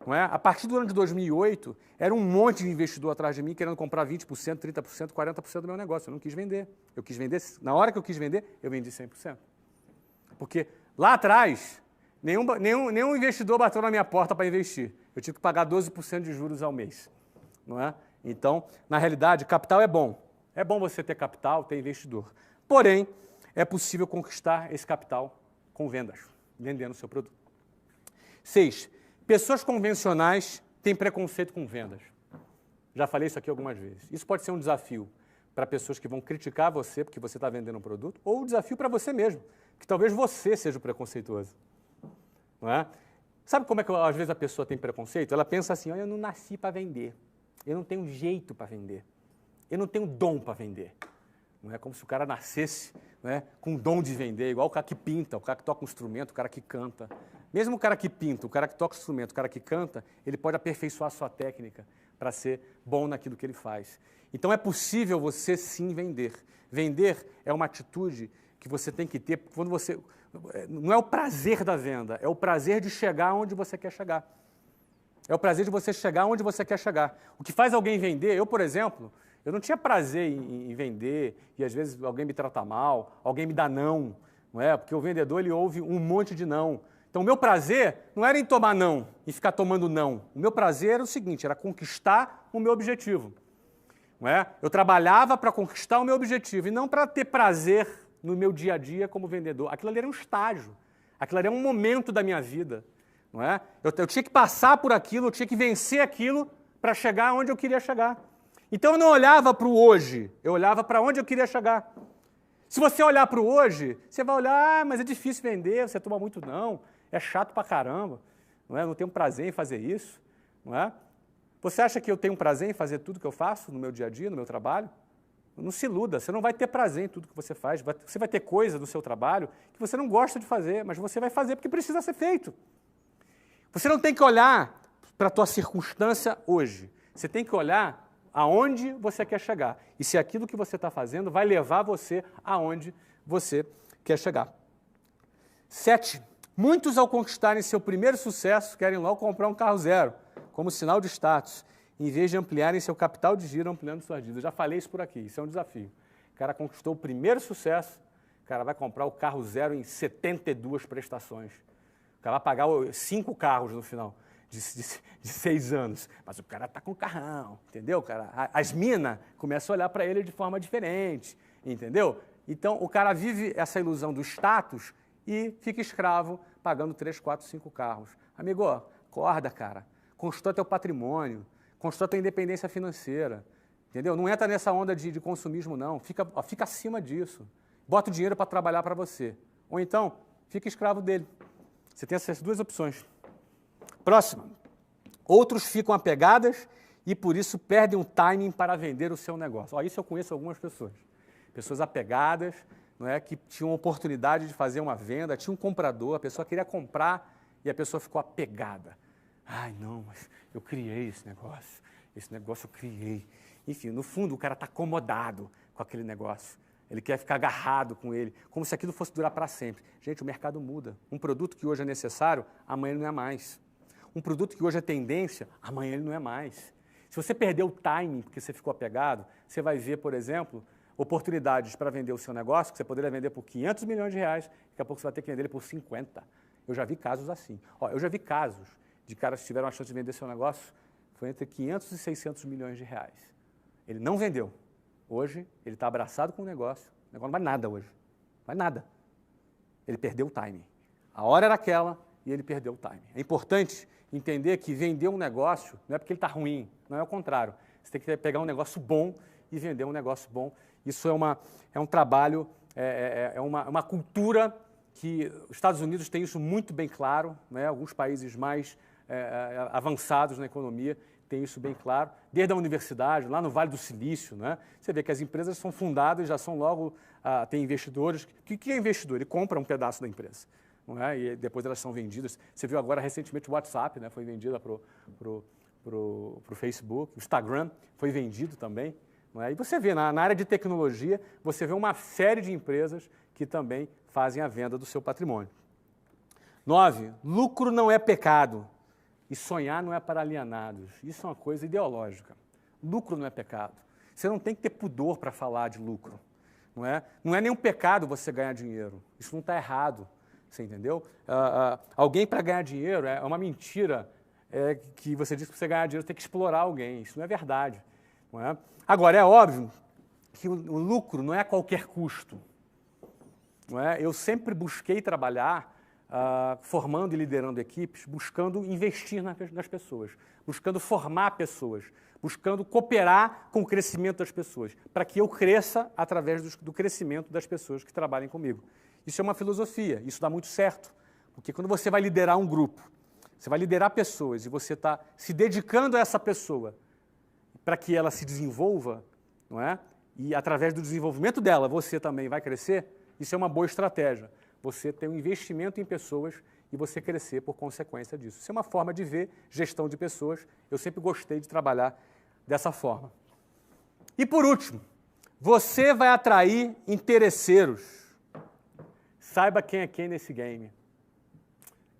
Não é? A partir do ano de 2008, era um monte de investidor atrás de mim querendo comprar 20%, 30%, 40% do meu negócio. Eu não quis vender. Eu quis vender, na hora que eu quis vender, eu vendi 100%. Porque lá atrás, nenhum investidor bateu na minha porta para investir. Eu tive que pagar 12% de juros ao mês. Não é? Então, na realidade, capital é bom. É bom você ter capital, ter investidor. Porém, é possível conquistar esse capital com vendas, vendendo o seu produto. 6. Pessoas convencionais têm preconceito com vendas. Já falei isso aqui algumas vezes. Isso pode ser um desafio para pessoas que vão criticar você porque você está vendendo um produto, ou um desafio para você mesmo, que talvez você seja o preconceituoso. Não é? Sabe como é que às vezes a pessoa tem preconceito? Ela pensa assim, eu não nasci para vender. Eu não tenho jeito para vender. Eu não tenho dom para vender. Não é como se o cara nascesse, né, com dom de vender, igual o cara que pinta, o cara que toca um instrumento, o cara que canta. Mesmo o cara que pinta, o cara que toca instrumento, o cara que canta, ele pode aperfeiçoar a sua técnica para ser bom naquilo que ele faz. Então é possível você sim vender. Vender é uma atitude que você tem que ter quando você... Não é o prazer da venda, é o prazer de chegar onde você quer chegar. É o prazer de você chegar onde você quer chegar. O que faz alguém vender, eu, por exemplo, eu não tinha prazer em vender e às vezes alguém me trata mal, alguém me dá não, não é? Porque o vendedor ele ouve um monte de não. Então o meu prazer não era em tomar não e ficar tomando não. O meu prazer era o seguinte, era conquistar o meu objetivo. Não é? Eu trabalhava para conquistar o meu objetivo e não para ter prazer no meu dia a dia como vendedor. Aquilo ali era um estágio, aquilo ali era um momento da minha vida. Não é? Eu tinha que passar por aquilo, eu tinha que vencer aquilo para chegar onde eu queria chegar. Então eu não olhava para o hoje, eu olhava para onde eu queria chegar. Se você olhar para o hoje, você vai olhar, mas é difícil vender, você toma muito não, é chato pra caramba, não é? Eu não tenho prazer em fazer isso. Não é? Você acha que eu tenho prazer em fazer tudo que eu faço no meu dia a dia, no meu trabalho? Não se iluda, você não vai ter prazer em tudo que você faz, você vai ter coisa do seu trabalho que você não gosta de fazer, mas você vai fazer porque precisa ser feito. Você não tem que olhar para a tua circunstância hoje. Você tem que olhar aonde você quer chegar. E se aquilo que você está fazendo vai levar você aonde você quer chegar. 7. Muitos, ao conquistarem seu primeiro sucesso, querem logo comprar um carro zero, como sinal de status, em vez de ampliarem seu capital de giro, ampliando suas dívidas. Eu já falei isso por aqui, isso é um desafio. O cara conquistou o primeiro sucesso, o cara vai comprar o carro zero em 72 prestações. O cara vai pagar 5 carros no final de 6 anos. Mas o cara está com carrão, entendeu? Cara, as minas começam a olhar para ele de forma diferente, entendeu? Então, o cara vive essa ilusão do status e fica escravo pagando 3, 4, 5 carros. Amigo, acorda, cara. Constrói teu patrimônio, constrói tua independência financeira, entendeu? Não entra nessa onda de consumismo, não. Fica acima disso. Bota o dinheiro para trabalhar para você. Ou então, fica escravo dele. Você tem essas duas opções. Próxima. Outros ficam apegadas e, por isso, perdem o timing para vender o seu negócio. Ó, isso eu conheço algumas pessoas. Pessoas apegadas, não é, que tinham oportunidade de fazer uma venda, tinha um comprador, a pessoa queria comprar e a pessoa ficou apegada. Ai, não, mas eu criei esse negócio eu criei. Enfim, no fundo, o cara está acomodado com aquele negócio. Ele quer ficar agarrado com ele, como se aquilo fosse durar para sempre. Gente, o mercado muda. Um produto que hoje é necessário, amanhã ele não é mais. Um produto que hoje é tendência, amanhã ele não é mais. Se você perdeu o timing porque você ficou apegado, você vai ver, por exemplo, oportunidades para vender o seu negócio, que você poderia vender por 500 milhões de reais, daqui a pouco você vai ter que vender ele por 50. Eu já vi casos assim. Eu já vi casos de caras que tiveram a chance de vender seu negócio, foi entre 500 e 600 milhões de reais. Ele não vendeu. Hoje, ele está abraçado com o negócio não vai nada hoje. Não vai nada. Ele perdeu o timing. A hora era aquela e ele perdeu o timing. É importante entender que vender um negócio não é porque ele está ruim, não é o contrário. Você tem que pegar um negócio bom e vender um negócio bom. Isso é um trabalho, uma cultura que os Estados Unidos têm isso muito bem claro, né? Alguns países mais avançados na economia têm isso bem claro, desde a universidade, lá no Vale do Silício, né? Você vê que as empresas são fundadas, já são logo, tem investidores. O que é investidor? Ele compra um pedaço da empresa, não é? E depois elas são vendidas. Você viu agora recentemente o WhatsApp, né? Foi vendida para o Facebook, o Instagram foi vendido também. Não é? E você vê, na área de tecnologia, você vê uma série de empresas que também fazem a venda do seu patrimônio. 9, lucro não é pecado. E sonhar não é para alienados. Isso é uma coisa ideológica. Lucro não é pecado. Você não tem que ter pudor para falar de lucro. Não é nenhum pecado você ganhar dinheiro. Isso não está errado. Você entendeu? Alguém para ganhar dinheiro é uma mentira que você diz que para você ganhar dinheiro tem que explorar alguém. Isso não é verdade. Não é? Agora, é óbvio que o lucro não é a qualquer custo. Não é? Eu sempre busquei trabalhar formando e liderando equipes, buscando investir nas pessoas, buscando formar pessoas, buscando cooperar com o crescimento das pessoas, para que eu cresça através do crescimento das pessoas que trabalhem comigo. Isso é uma filosofia, isso dá muito certo, porque quando você vai liderar um grupo, você vai liderar pessoas e você está se dedicando a essa pessoa para que ela se desenvolva, não é? E através do desenvolvimento dela você também vai crescer, isso é uma boa estratégia. Você ter um investimento em pessoas e você crescer por consequência disso. Isso é uma forma de ver gestão de pessoas. Eu sempre gostei de trabalhar dessa forma. E por último, você vai atrair interesseiros. Saiba quem é quem nesse game.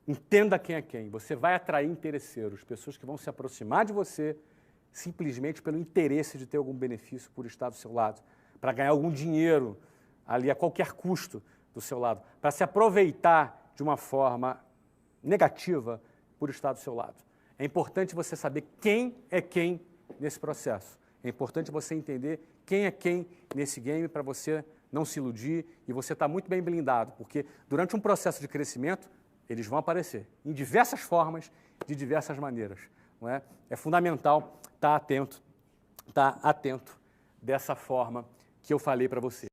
Entenda quem é quem. Você vai atrair interesseiros, pessoas que vão se aproximar de você simplesmente pelo interesse de ter algum benefício por estar do seu lado, para ganhar algum dinheiro ali a qualquer custo do seu lado, para se aproveitar de uma forma negativa por estar do seu lado. É importante você saber quem é quem nesse processo. É importante você entender quem é quem nesse game para você não se iludir e você estar muito bem blindado, porque durante um processo de crescimento, eles vão aparecer em diversas formas, de diversas maneiras. Não é? É fundamental estar atento dessa forma que eu falei para você.